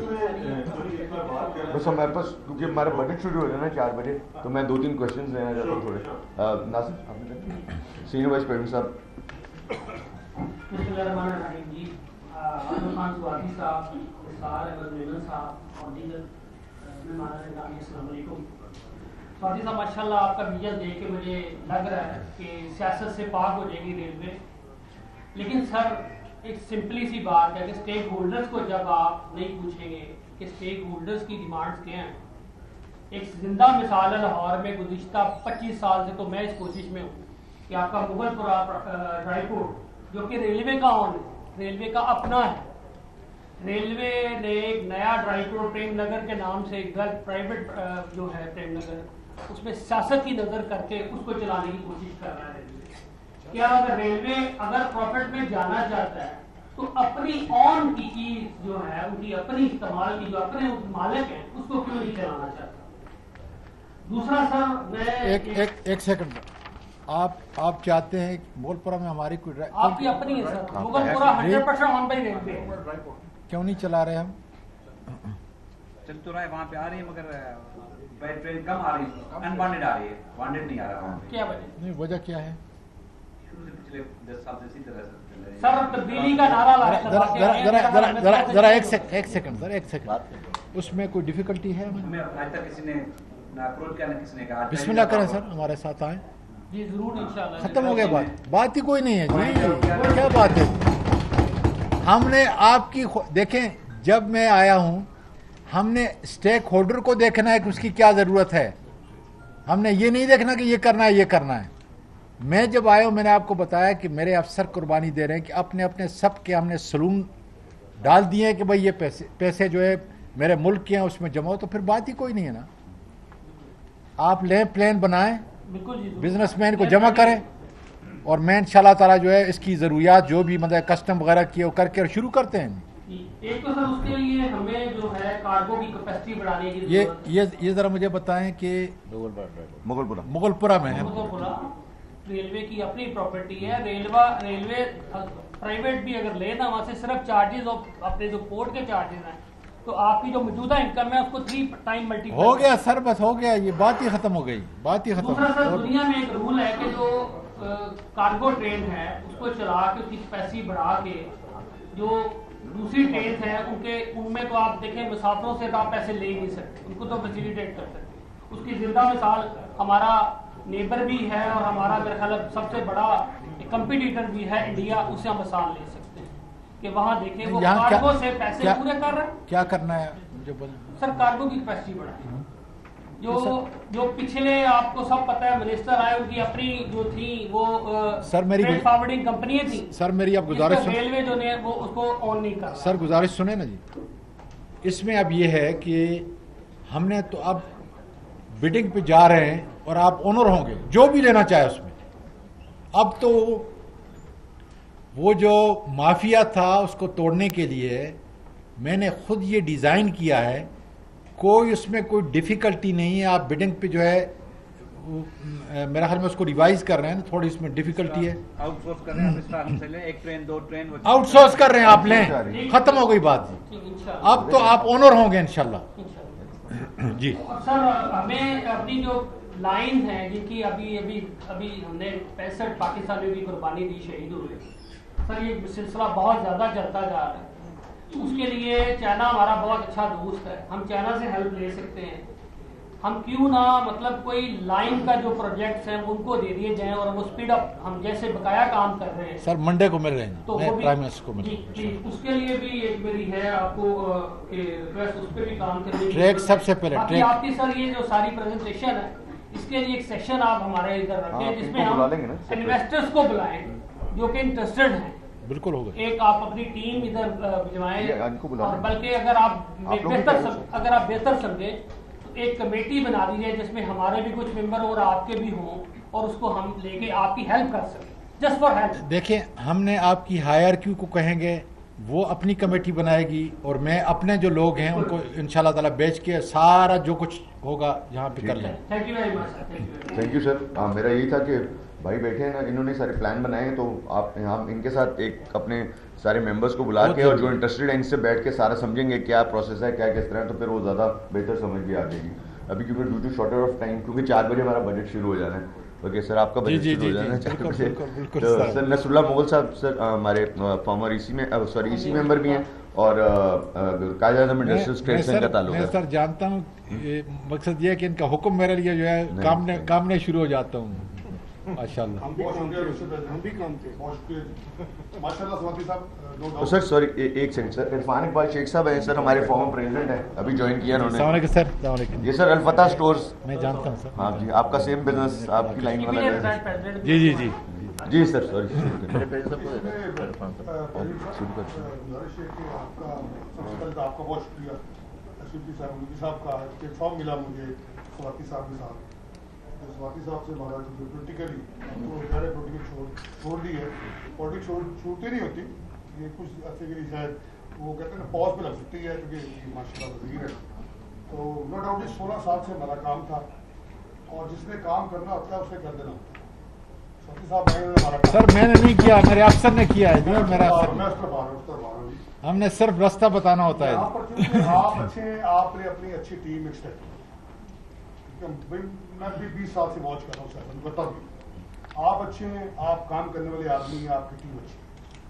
ایک بار بات کر بس ہمارے پاس کیونکہ ہمارا بجٹ شروع ہو جانا ہے 4 بجے, تو میں 2-3 کوشچنز لینا چاہتا ہوں تھوڑے. ناصر آپ نے سینئر وائس پریزیڈنٹ صاحب. بسم اللہ الرحمن الرحیم. جی عامر خان سوادی صاحب, اسرار احمد میمن صاحب اور دیگر مہمان گرامی, السلام علیکم. سوادی صاحب ماشاء اللہ آپ کا ویژن دیکھ کے مجھے لگ رہا ہے کہ سیاست سے پاک ہو جائے گی ریلوے, لیکن سر ایک سمپلی سی بات ہے کہ اسٹیک ہولڈرز کو جب آپ نہیں پوچھیں گے کہ اسٹیک ہولڈرز کی ڈیمانڈز کیا ہیں. ایک زندہ مثال ہے لاہور میں گزشتہ 25 سال سے, تو میں اس کوشش میں ہوں کہ آپ کا مغل پورہ ڈرائی پورٹ جو کہ ریلوے کا آن ہے, ریلوے کا اپنا ہے. ریلوے نے ایک نیا ڈرائی پورٹ پریم نگر کے نام سے ایک پرائیویٹ جو ہے پریم نگر, اس میں سیاست کی نظر کر کے اس کو چلانے کی کوشش کر رہا ہے. کیا اگر ریلوے اگر پروفٹ میں جانا چاہتا ہے تو اپنی آن کی چیز جو ہے ان کی اپنی استعمال کی جو اپنے مالک ہیں اس کو کیوں نہیں چلانا چاہتا. دوسرا سر میں ایک سیکنڈ, آپ چاہتے ہیں مغل پورہ میں ہماری کوئی آپ کی اپنی ہے سر, مغل پورہ 100% آن بائی ریلوے. کیوں نہیں چلا رہے ہم؟ چل تو رہا ہے, وہاں پہ آ رہی ہے مگر ٹرین کم آ رہی ہے, انوانٹیڈ آ رہی ہے, وانٹیڈ نہیں آ رہا. کیا وجہ؟ نہیں وجہ کیا ہے؟ شروع سے پچھلے 10 سال سے اسی طرح سے سر تبدیلی کا نعرہ ذرا ایک سیکنڈ سر, ایک سیکنڈ, اس میں کوئی ڈیفیکلٹی ہے؟ ہمیں آج تک کسی نے نہ اپروچ کیا نہ کسی نے کہا. بسم اللہ کریں سر, ہمارے ساتھ آئیں. جی ضرور انشاءاللہ. ختم ہو گیا بات ہی کوئی نہیں ہے جی, کیا بات ہے. ہم نے آپ کی دیکھیں, جب میں آیا ہوں ہم نے اسٹیک ہولڈر کو دیکھنا ہے کہ اس کی کیا ضرورت ہے, ہم نے یہ نہیں دیکھنا کہ یہ کرنا ہے یہ کرنا ہے. میں جب آیا ہوں میں نے آپ کو بتایا کہ میرے افسر قربانی دے رہے ہیں کہ اپنے سب کے ہم نے سلون ڈال دیے ہیں کہ بھائی یہ پیسے جو ہے میرے ملک کے ہیں اس میں جمع ہو, تو پھر بات ہی کوئی نہیں ہے نا. آپ لیں پلان بنائیں, بزنس مین کو جمع کریں, اور میں انشاءاللہ تعالیٰ جو ہے اس کی ضروریات جو بھی مطلب کسٹم وغیرہ کی وہ کر کے شروع کرتے ہیں. ایک تو سر اس کے لیے ہمیں جو ہے کارگو کی کیپیسٹی بڑھانے کی یہ ذرا مجھے بتائیں کہ مغل پورہ میں ہے, مغل پورہ ریلوے کی اپنی پراپرٹی ہے. ریلوے پرائیویٹ بھی اگر لے نا وہاں سے صرف چارجز اور اپنے جو پورٹ کے چارجز ہیں, تو آپ کی جو موجودہ انکم ہے اس کو 3 ٹائم ملٹی ہو گیا سر, بس ہو گیا, یہ بات ہی ختم ہو گئی, بات ہی ختم. دوسرا سر دنیا میں ایک رول ہے کہ جو کارگو ٹرین ہے اس کو چلا کے اس کی کیپیسٹی بڑھا کے جو دوسری ٹرین ہیں ان میں تو آپ دیکھیں مسافروں سے تو آپ پیسے لے نہیں سکتے, ان کو تو فیسیلیٹیٹ کر سکتے. اس کی زندہ مثال ہمارا نیبر بھی ہے اور ہمارا میرا خیال سب سے بڑا کمپیٹیٹر بھی ہے انڈیا, اس سے ہم مثال لے سکتے ہیں کہ وہاں دیکھیں وہ کارگو سے پیسے پورے کر رہے ہیں. کیا کرنا ہے مجھے بولیں سر, کارگو کی کیپیسٹی بڑھائیں. جو پچھلے آپ کو سب پتہ ہے منسٹر آئے ان کی اپنی جو تھی وہ فریٹ فارورڈنگ کمپنیاں تھیں. سر میری اب گزارش ریلوے جو نے وہ اس کو آن نہیں کر. سر گزارش سنیں نا جی, اس میں اب یہ ہے کہ ہم نے تو اب بڈنگ پہ جا رہے ہیں اور آپ اونر ہوں گے جو بھی لینا چاہے اس میں. اب تو وہ جو مافیا تھا اس کو توڑنے کے لیے میں نے خود یہ ڈیزائن کیا ہے, کوئی اس میں کوئی ڈیفیکلٹی نہیں ہے. آپ بڈنگ پہ جو ہے میرا خیال میں اس کو ریوائز کر رہے ہیں, تھوڑی اس میں ڈیفیکلٹی ہے. آؤٹ سورس کر رہے ہیں, اس طرح ہم سے لیں 1 ٹرین 2 ٹرین, آؤٹ سورس کر رہے ہیں, آپ لیں, ختم ہو گئی بات جی. اب تو آپ اونر ہوں گے انشاءاللہ جی. سر ہمیں اپنی جو لائن ہے جن کی ابھی ہم نے 65 پاکستانیوں کی قربانی دی, شہید ہوئے. سر یہ سلسلہ بہت زیادہ چلتا جا رہا ہے. اس کے لیے چائنا ہمارا بہت اچھا دوست ہے, ہم چائنا سے ہیلپ لے سکتے ہیں. ہم کیوں نہ مطلب کوئی لائن کا جو پروجیکٹس ہیں ان کو دے دیے جائیں اور وہ اسپیڈ اپ ہم جیسے بقایا کام کر رہے ہیں. سر منڈے کو مل رہے ہیں تو پرائم منسٹر کو مل رہے ہیں. جی اس کے لیے بھی ایک میری ہے آپ کو ریکویسٹ, اس پہ بھی کام کرنے کی. ٹریک سب سے پہلے باقی آپ کی سر یہ جو ساری پریزنٹیشن ہے اس کے لیے ایک سیشن آپ ہمارے ادھر رکھیں جس میں ہم انویسٹرز کو بلائیں جو کہ انٹرسٹڈ ہیں. بالکل ہوگا. ایک آپ اپنی ٹیم ادھر بھجوائیں, اور بلکہ اگر آپ بہتر سمجھیں تو ایک کمیٹی بنا دیجیے جس میں ہمارے بھی کچھ ممبر اور آپ کے بھی ہوں, اور اس کو ہم لے کے آپ کی ہیلپ کر سکیں, جسٹ فار ہیلپ. دیکھیں ہم نے آپ کی ہائر کیو کو کہیں گے, وہ اپنی کمیٹی بنائے گی, اور میں اپنے جو لوگ ہیں ان کو انشاءاللہ تعالیٰ بیچ کے سارا جو کچھ ہوگا یہاں پہ کر لیں. Thank you very much. Thank you سر. میرا یہی تھا کہ بھائی بیٹھے ہیں نا, انہوں نے سارے پلان بنائے ہیں, تو آپ ہم ان کے ساتھ ایک اپنے سارے ممبرس کو بلا کے اور جو انٹرسٹڈ ہیں ان سے بیٹھ کے سارا سمجھیں گے کیا پروسیس ہے, کیا کس طرح, تو پھر وہ زیادہ بہتر سمجھ بھی آ جائے گی. ابھی کیونکہ due to shorter of time, کیونکہ 4 بجے ہمارا بجٹ شروع ہو جانا ہے. اوکے سر, آپ کا بجٹ شروع ہو جانا ہے 4 بجے. تو سر نصر اللہ مغل صاحب سر ہمارے فارمر ای ممبر بھی ہیں, اور قائد اعظم انڈسٹریل ٹریڈ سے ان کا تعلق ہے. میں سر جانتا ہوں, مقصد یہ ہے کہ ان کا حکم میرے لیے جو ہے کامنے شروع ہو جاتا ہوں. ماشاء اللہ. تو سر سوری ایک سیکنڈ سر, عرفان اقبال شیخ صاحب ہیں سر, ہمارے فارمر پریزیڈنٹ ہیں, ابھی جوائن کیا انہوں نے. السلام علیکم سر. السلام علیکم. یہ سر الفتح اسٹورز, میں جانتا ہوں سر. ہاں جی, آپ کا سیم بزنس, آپ کی لائن والا ہے. جی جی جی جی سر سوری. آپ کا بہت شکریہ صاحب کا فارم ملا مجھے سواتی صاحب کے ساتھ. سواتی صاحب سے ہمارا پولیٹیکلی پولیٹیکل چھوڑ دی ہے. پولیٹکس چھوڑتی نہیں ہوتی, یہ کچھ عرصے کے لیے شاید وہ کہتے ہیں نا پاز پہ لگ سکتی ہے, کیونکہ ماشاء اللہ وزیر ہے. تو نو ڈاؤٹ 16 سال سے ہمارا کام تھا, اور جس نے کام کرنا ہوتا ہے اسے کر دینا ہوتا ہے. سواتی صاحب سر میں نے نہیں کیا, میرے افسر نے کیا ہے. جی میرا ہم نے صرف رستہ بتانا ہوتا ہے. یہاں پر چونکہ آپ اچھے ہیں, آپ نے اپنی اچھی ٹیم ایکسٹیکٹ, میں بھی 20 سال سے واچ کر رہا ہوں سر, بتا بھی آپ اچھے ہیں, آپ کام کرنے والے آدمی ہیں, آپ کی ٹیم اچھی ہے.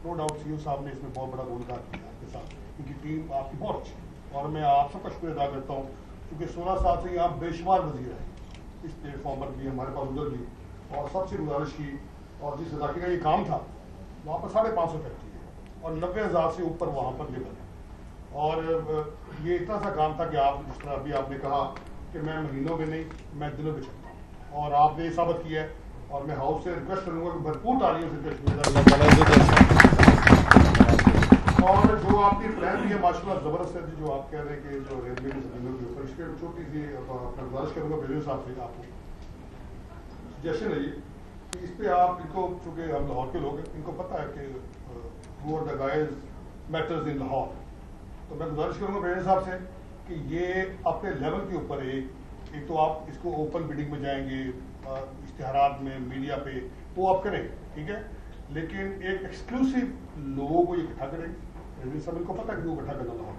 نو ڈاؤٹ سی او صاحب نے اس میں بہت بڑا رول ادا کیا آپ کے ساتھ, کیونکہ ٹیم آپ کی بہت اچھی ہے, اور میں آپ سب کا شکریہ ادا کرتا ہوں, کیونکہ 16 سال سے یہاں بے شمار وزیر ہیں اس پلیٹ فارم پر بھی, ہمارے پاس ادھر بھی. اور سب سے گزارش کی, اور جس علاقے کا یہ کام تھا وہاں پر 550 فیکٹری ہے, اور 90,000 سے اوپر وہاں پر لیبر ہے. اور یہ اتنا سا کام تھا کہ آپ جس طرح ابھی آپ نے کہا کہ میں مہینوں میں نہیں, میں دنوں میں چلتا ہوں, اور آپ نے یہ ثابت کیا ہے. اور میں ہاؤس سے ریکویسٹ کروں گا کہ بھرپور تعلیم سے اور جو آپ کی پلان بھی ہے ماشاء اللہ زبردست ہے. جو آپ کہہ رہے ہیں کہ جو ریلوے کی زمینوں کے اوپر, اس کے چھوٹی سی گزارش کروں گا پریزیڈنٹ صاحب سے, آپ کو سجیشن ہے یہ کہ اس پہ آپ ان کو, چونکہ ہم لاہور کے لوگ ہیں, ان کو پتہ ہے کہ who are the guys matters in Lahore. تو میں گزارش کروں گا پریزیڈنٹ صاحب سے کہ یہ اپنے لیول کے اوپر ایک تو آپ اس کو اوپن بیڈنگ میں جائیں گے, اشتہارات میں, میڈیا پہ, وہ آپ کریں, ٹھیک ہے, لیکن ایک ایکسکلوسیو لوگوں کو اکٹھا کریں. پریزیڈنٹ صاحب ان کو پتہ ہے کہ وہ اکٹھا کرنا لاہور,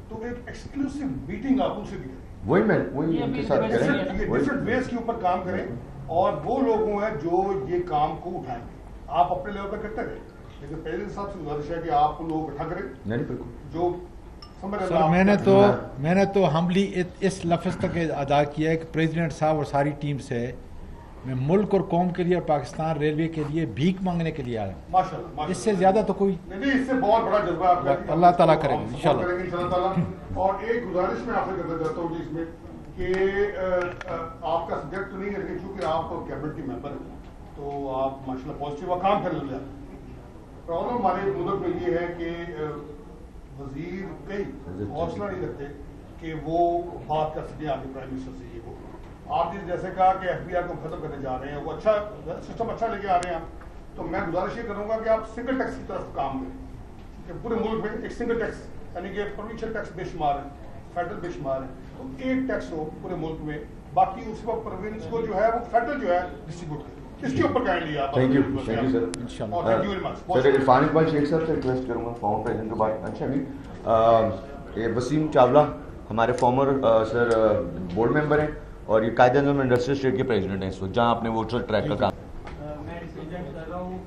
تو ایک ایکسکلوسیو میٹنگ آپ ان سے بھی کریں, وہی ان کے ساتھ کریں, ڈفرنٹ ویز کے اوپر کام کریں, اور وہ لوگ ہیں جو یہ کام کو اٹھائیں گے. آپ اپنے لیول پہ کرتے رہیں, لیکن پریزیڈنٹ صاحب سے گزارش ہے کہ آپ لوگ اکٹھا کریں. نہیں بالکل. جو سر میں نے تو ہمبلی اس لفظ تک ادا کیا ہے کہ پریزیڈنٹ صاحب اور ساری ٹیم سے میں ملک اور قوم کے لیے اور پاکستان ریلوے کے لیے بھیک مانگنے کے لیے آیا ہوں. ماشاءاللہ, اس سے زیادہ تو کوئی نہیں, اس سے بہت بڑا جذبہ آپ کا, اللہ تعالیٰ کرے گا انشاءاللہ. اور ایک گزارش میں آپ سے کرنا چاہتا ہوں جی اس میں کہ آپ کا سبجیکٹ تو نہیں ہے, لیکن چونکہ آپ کیبنٹ کے ممبر ہیں تو آپ ماشاءاللہ پازیٹیو کام کر لیتے ہیں. پرابلم ہمارے ملک میں یہ ہے کہ وزیر کئی حوصلہ نہیں رکھتے کہ وہ بات کر سکے آگے پرائم منسٹر سے. یہ وہ آپ نے جیسے کہا کہ ایف بی آئی کو ختم کرنے جا رہے ہیں, وہ اچھا سسٹم اچھا لے کے آ رہے ہیں, تو میں گزارش یہ کروں گا کہ آپ سنگل ٹیکس کی طرف کام کریں, کہ پورے ملک میں ایک سنگل ٹیکس, یعنی کہ پروونشل ٹیکس بے شمار ہے, فیڈرل بے شمار ہے, تو ایک ٹیکس ہو پورے ملک میں, باقی اس کو پروونس کو جو ہے وہ فیڈرل جو ہے ڈسٹریبیوٹ کرے. اس کے اوپر کائنڈلی آپ. Thank you sir, thank you very much. Sir Irfan Iqbal Sheikh صاحب سے ریکویسٹ کروں گا فارم پریزیڈنٹ کے بعد. اچھا ابھی وسیم چاولہ ہمارے فارمر سر بورڈ ممبر ہیں, اور یہ قائد اعظم انڈسٹریل اسٹیٹ کے پریزیڈنٹ ہیں اس وقت, جہاں آپ نے ووٹر ٹریک کا کام. میں ریپرزینٹ کر رہا ہوں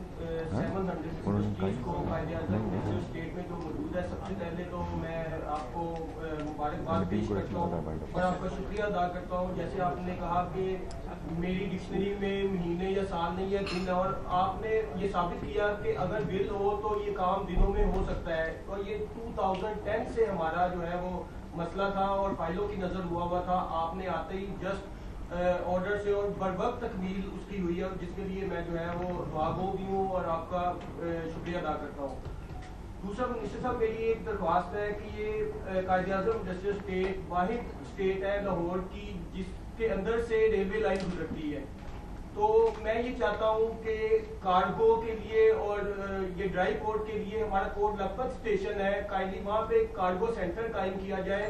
700 کو قائد اعظم انڈسٹریل اسٹیٹ میں جو موجود ہے. سب سے پہلے تو میں آپ کو مبارکباد پیش کرتا ہوں اور آپ کا شکریہ ادا کرتا ہوں. جیسے آپ نے کہا کہ میری ڈکشنری میں مہینے یا سال نہیں ہے دن, اور آپ نے یہ ثابت کیا کہ اگر بل ہو تو یہ کام دنوں میں ہو سکتا ہے. اور یہ 2010 سے ہمارا جو ہے وہ مسئلہ تھا اور فائلوں کی نظر ہوا تھا. آپ نے آتے ہی جسٹ آرڈر سے اور بر وقت تکمیل اس کی ہوئی ہے, جس کے لیے میں جو ہے وہ دعا گو بھی ہوں اور آپ کا شکریہ ادا کرتا ہوں. دوسرا منسٹر صاحب میری ایک درخواست ہے کہ یہ قائد اعظم انڈسٹریل اسٹیٹ واحد اسٹیٹ ہے لاہور کی جس کے اندر سے ریلوے لائن گزرتی ہے. تو میں یہ چاہتا ہوں کہ کارگو کے لیے اور یہ ڈرائی پورٹ کے لیے ہمارا کوٹ لکھپت اسٹیشن ہے, کائنڈلی وہاں پہ کارگو سینٹر قائم کیا جائے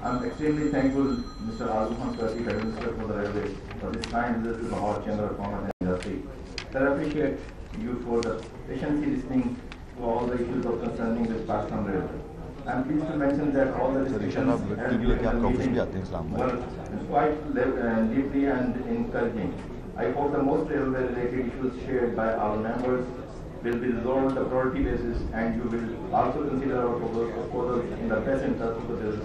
I am extremely thankful, Mr. Azam Khan Swati, Federal Minister for the Railways, for this kind visit to Lahore Chamber of Commerce and Industry. Sir, I appreciate you for the patiently listening to all the issues of concerning with Pakistan Railway. I am pleased to mention that all the discussions were quite deeply and encouraging. I hope the most railway-related issues shared by our members will be resolved on a priority basis, and you will also consider our proposals in the best interest of the business.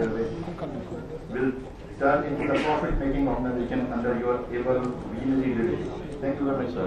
Railway will turn into the profit-making organization under your able visionary leadership. Thank you very much, sir.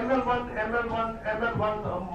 ML1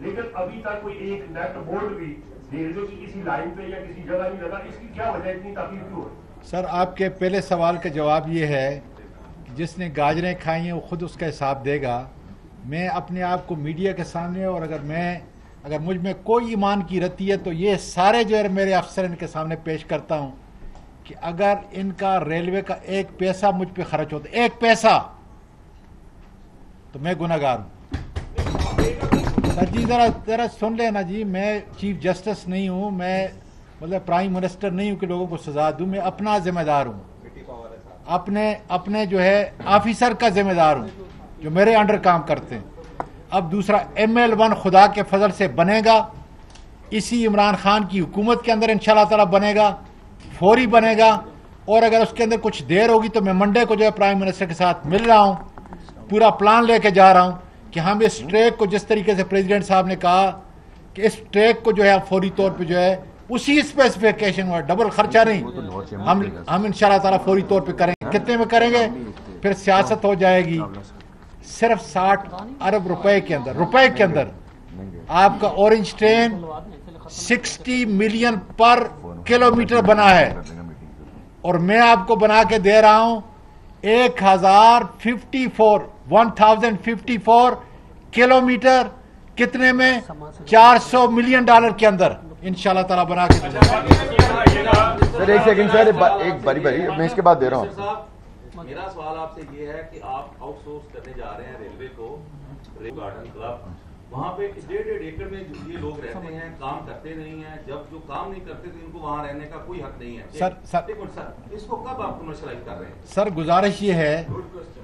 لیکن ابھی تک کوئی ایک نیٹ بولٹ بھی ریلوے کی کسی لائن پہ یا کسی جگہ نہیں لگا. اس کی کیا وجہ ہے, اتنی تاخیر کیوں ہے؟ سر آپ کے پہلے سوال کا جواب یہ ہے کہ جس نے گاجریں کھائی ہیں وہ خود اس کا حساب دے گا. میں اپنے آپ کو میڈیا کے سامنے اور اگر مجھ میں کوئی ایمان کی رتی ہے تو یہ سارے جو ہے میرے افسر ان کے سامنے پیش کرتا ہوں کہ اگر ان کا ریلوے کا ایک پیسہ مجھ پہ خرچ ہوتا ہے, ایک پیسہ, تو میں گناہگار ہوں. سر جی ذرا سن لینا جی, میں چیف جسٹس نہیں ہوں, میں مطلب پرائم منسٹر نہیں ہوں کہ لوگوں کو سزا دوں. میں اپنا ذمہ دار ہوں, اپنے جو ہے آفیسر کا ذمہ دار ہوں جو میرے انڈر کام کرتے ہیں. اب دوسرا ML1 خدا کے فضل سے بنے گا, اسی عمران خان کی حکومت کے اندر انشاءاللہ تعالی بنے گا, فوری بنے گا. اور اگر اس کے اندر کچھ دیر ہوگی تو میں منڈے کو جو ہے پرائم منسٹر کے ساتھ مل رہا ہوں, پورا پلان لے کے جا رہا ہوں کہ ہم اس ٹریک کو جس طریقے سے پریزیڈنٹ صاحب نے کہا کہ اس ٹریک کو جو ہے فوری طور پہ جو ہے اسی اسپیسیفیکیشن میں, ڈبل خرچہ نہیں, ہم انشاءاللہ تعالی فوری طور پہ کریں گے. کتنے میں کریں گے؟ پھر سیاست ہو جائے گی. صرف 60 ارب روپے کے اندر آپ کا اورنج ٹرین 60 ملین پر کلومیٹر بنا ہے, اور میں آپ کو بنا کے دے رہا ہوں 1054 کلومیٹر. کتنے میں؟ $400 ملین کے اندر انشاءاللہ تعالیٰ بنا کے. سر ایک سیکنڈ سر, ایک باری میں اس کے بعد دے رہا ہوں. میرا سوال آپ سے یہ ہے کہ آپ آؤٹ سورس کرنے جا رہے ہیں ریلوے کو, ریل گارڈن کلب, وہاں پہ 1.5 ایکڑ میں یہ لوگ رہتے ہیں, کام کرتے نہیں ہیں. جب جو کام نہیں کرتے تو ان کو وہاں رہنے کا کوئی حق نہیں ہے. سر اس کو کب آپ کمرشلائز کر رہے ہیں؟ سر گزارش یہ ہے,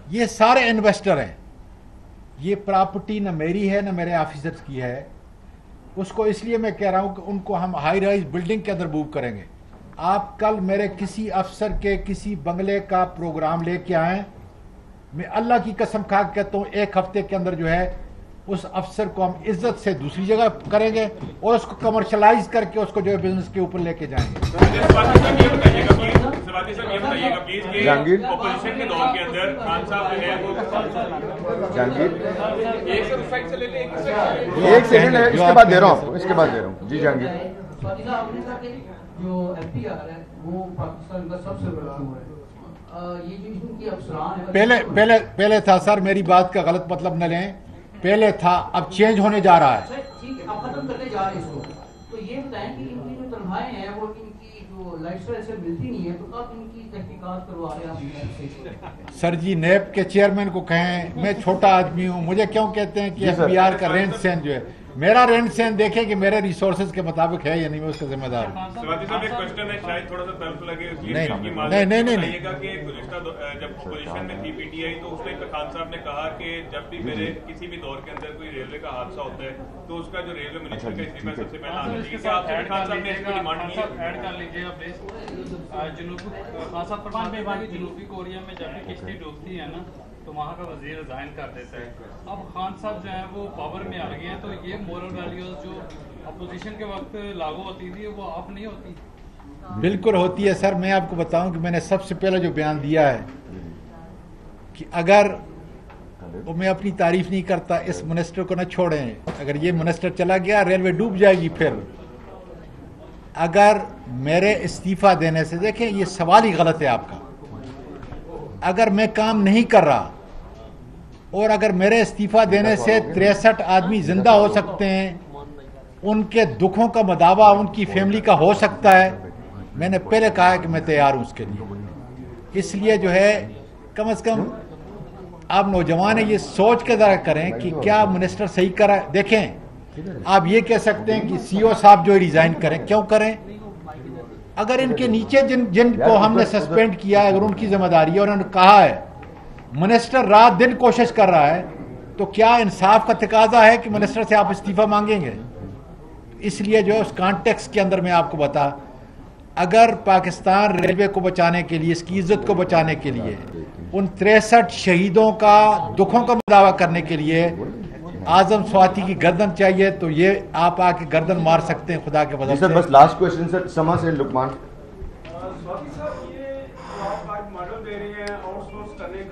یہ سارے انویسٹر ہیں, یہ پراپرٹی نہ میری ہے نہ میرے آفیسرز کی ہے. اس کو اس لیے میں کہہ رہا ہوں کہ ان کو ہم ہائی رائز بلڈنگ کے اندر موو کریں گے. آپ کل میرے کسی افسر کے کسی بنگلے کا پروگرام لے کے آئیں, میں اللہ کی قسم کھا کے کہتا ہوں 1 ہفتے کے اندر جو ہے اس افسر کو ہم عزت سے دوسری جگہ کریں گے اور اس کو کمرشلائز کر کے اس کو جو ہے بزنس کے اوپر لے کے جائیں گے. جہانگیر ایک سیکنڈ ہے, اس کے بعد دے رہا ہوں جی جہانگیر. جو FPR ہے وہ پاکستان کا سب سے بڑا ہے. یہ جو ان کی افسران ہے پہلے تھا سر, میری بات کا غلط مطلب نہ لیں, پہلے تھا اب چینج ہونے جا رہا ہے. ٹھیک ہے, اب ختم کرنے جا رہے ہیں اس کو. تو یہ بتائیں کہ ان کی جو تنخواہیں ہیں وہ ان کی جو لائف اسٹائل سے ملتی نہیں ہے, تو کب ان کی تحقیقات کروا رہے ہیں؟ سر جی نیب کے چیئرمین کو کہیں, میں چھوٹا آدمی ہوں, مجھے کیوں کہتے ہیں کہ FPR کا رہن سہن جو ہے, میرا رہن سہن دیکھیں کہ میرے ریسورسز کے مطابق ہے یا نہیں, میں اس کا ذمہ دار ہوں. نہیں جب اپوزیشن میں تھی PTI تو اس میں خان صاحب نے کہا کہ جب بھی میرے کسی بھی دور کے اندر کوئی ریلوے کا حادثہ ہوتا ہے تو اس کا جو ریلوے منسٹر کا استعفا سب سے پہلے آنا چاہیے. کیا آپ خان صاحب نے اس کو ڈیمانڈ کی ہے؟ ایڈ کر لیجیے آپ جنوبی کوریا میں جب بھی کشتی ڈوبتی ہے نا تو وہاں کا وزیر ریزائن کر دیتا ہے. اب خان صاحب جو ہیں وہ پاور میں آ گئے ہیں, تو یہ مورل ویلیوز جو اپوزیشن کے وقت لاگو ہوتی تھی وہ اب نہیں ہوتی. بالکل ہوتی ہے سر. میں آپ کو بتاؤں کہ میں نے سب سے پہلے جو بیان دیا ہے کہ اگر میں اپنی تعریف نہیں کرتا, اس منسٹر کو نہ چھوڑیں, اگر یہ منسٹر چلا گیا ریلوے ڈوب جائے گی. پھر اگر میرے استعفا دینے سے, دیکھیں یہ سوال ہی غلط ہے آپ کا, اگر میں کام نہیں کر رہا اور اگر میرے استعفا دینے سے 63 آدمی زندہ ہو سکتے ہیں, ان کے دکھوں کا مداوع ان کی فیملی کا ہو سکتا ہے, میں نے پہلے کہا ہے کہ میں تیار ہوں اس کے لیے. اس لیے جو ہے کم از کم آپ نوجوان یہ سوچ کے ذرا کریں کہ کیا منسٹر صحیح کرا. دیکھیں آپ یہ کہہ سکتے ہیں کہ CO صاحب جو ریزائن کریں, کیوں کریں؟ اگر ان کے نیچے جن کو ہم نے سسپینڈ کیا ہے, اگر ان کی ذمہ داری ہے اور انہوں نے کہا ہے منسٹر رات دن کوشش کر رہا ہے, تو کیا انصاف کا تقاضا ہے کہ منسٹر سے آپ استعفا مانگیں گے؟ اس لیے جو ہے اس کانٹیکس کے اندر میں آپ کو بتا, اگر پاکستان ریلوے کو بچانے کے لیے, اس کی عزت کو بچانے کے لیے, ان 63 شہیدوں کا دکھوں کا مداوع کرنے کے لیے اعظم سواتی کی گردن چاہیے, تو یہ آپ آ کے گردن مار سکتے ہیں خدا کے فضل سے. سر بس لاسٹ کوشچن سر, سما سے لقمان. سواتی صاحب, یہ آپ آج ماڈل دے رہے ہیں آؤٹ سورس کرنے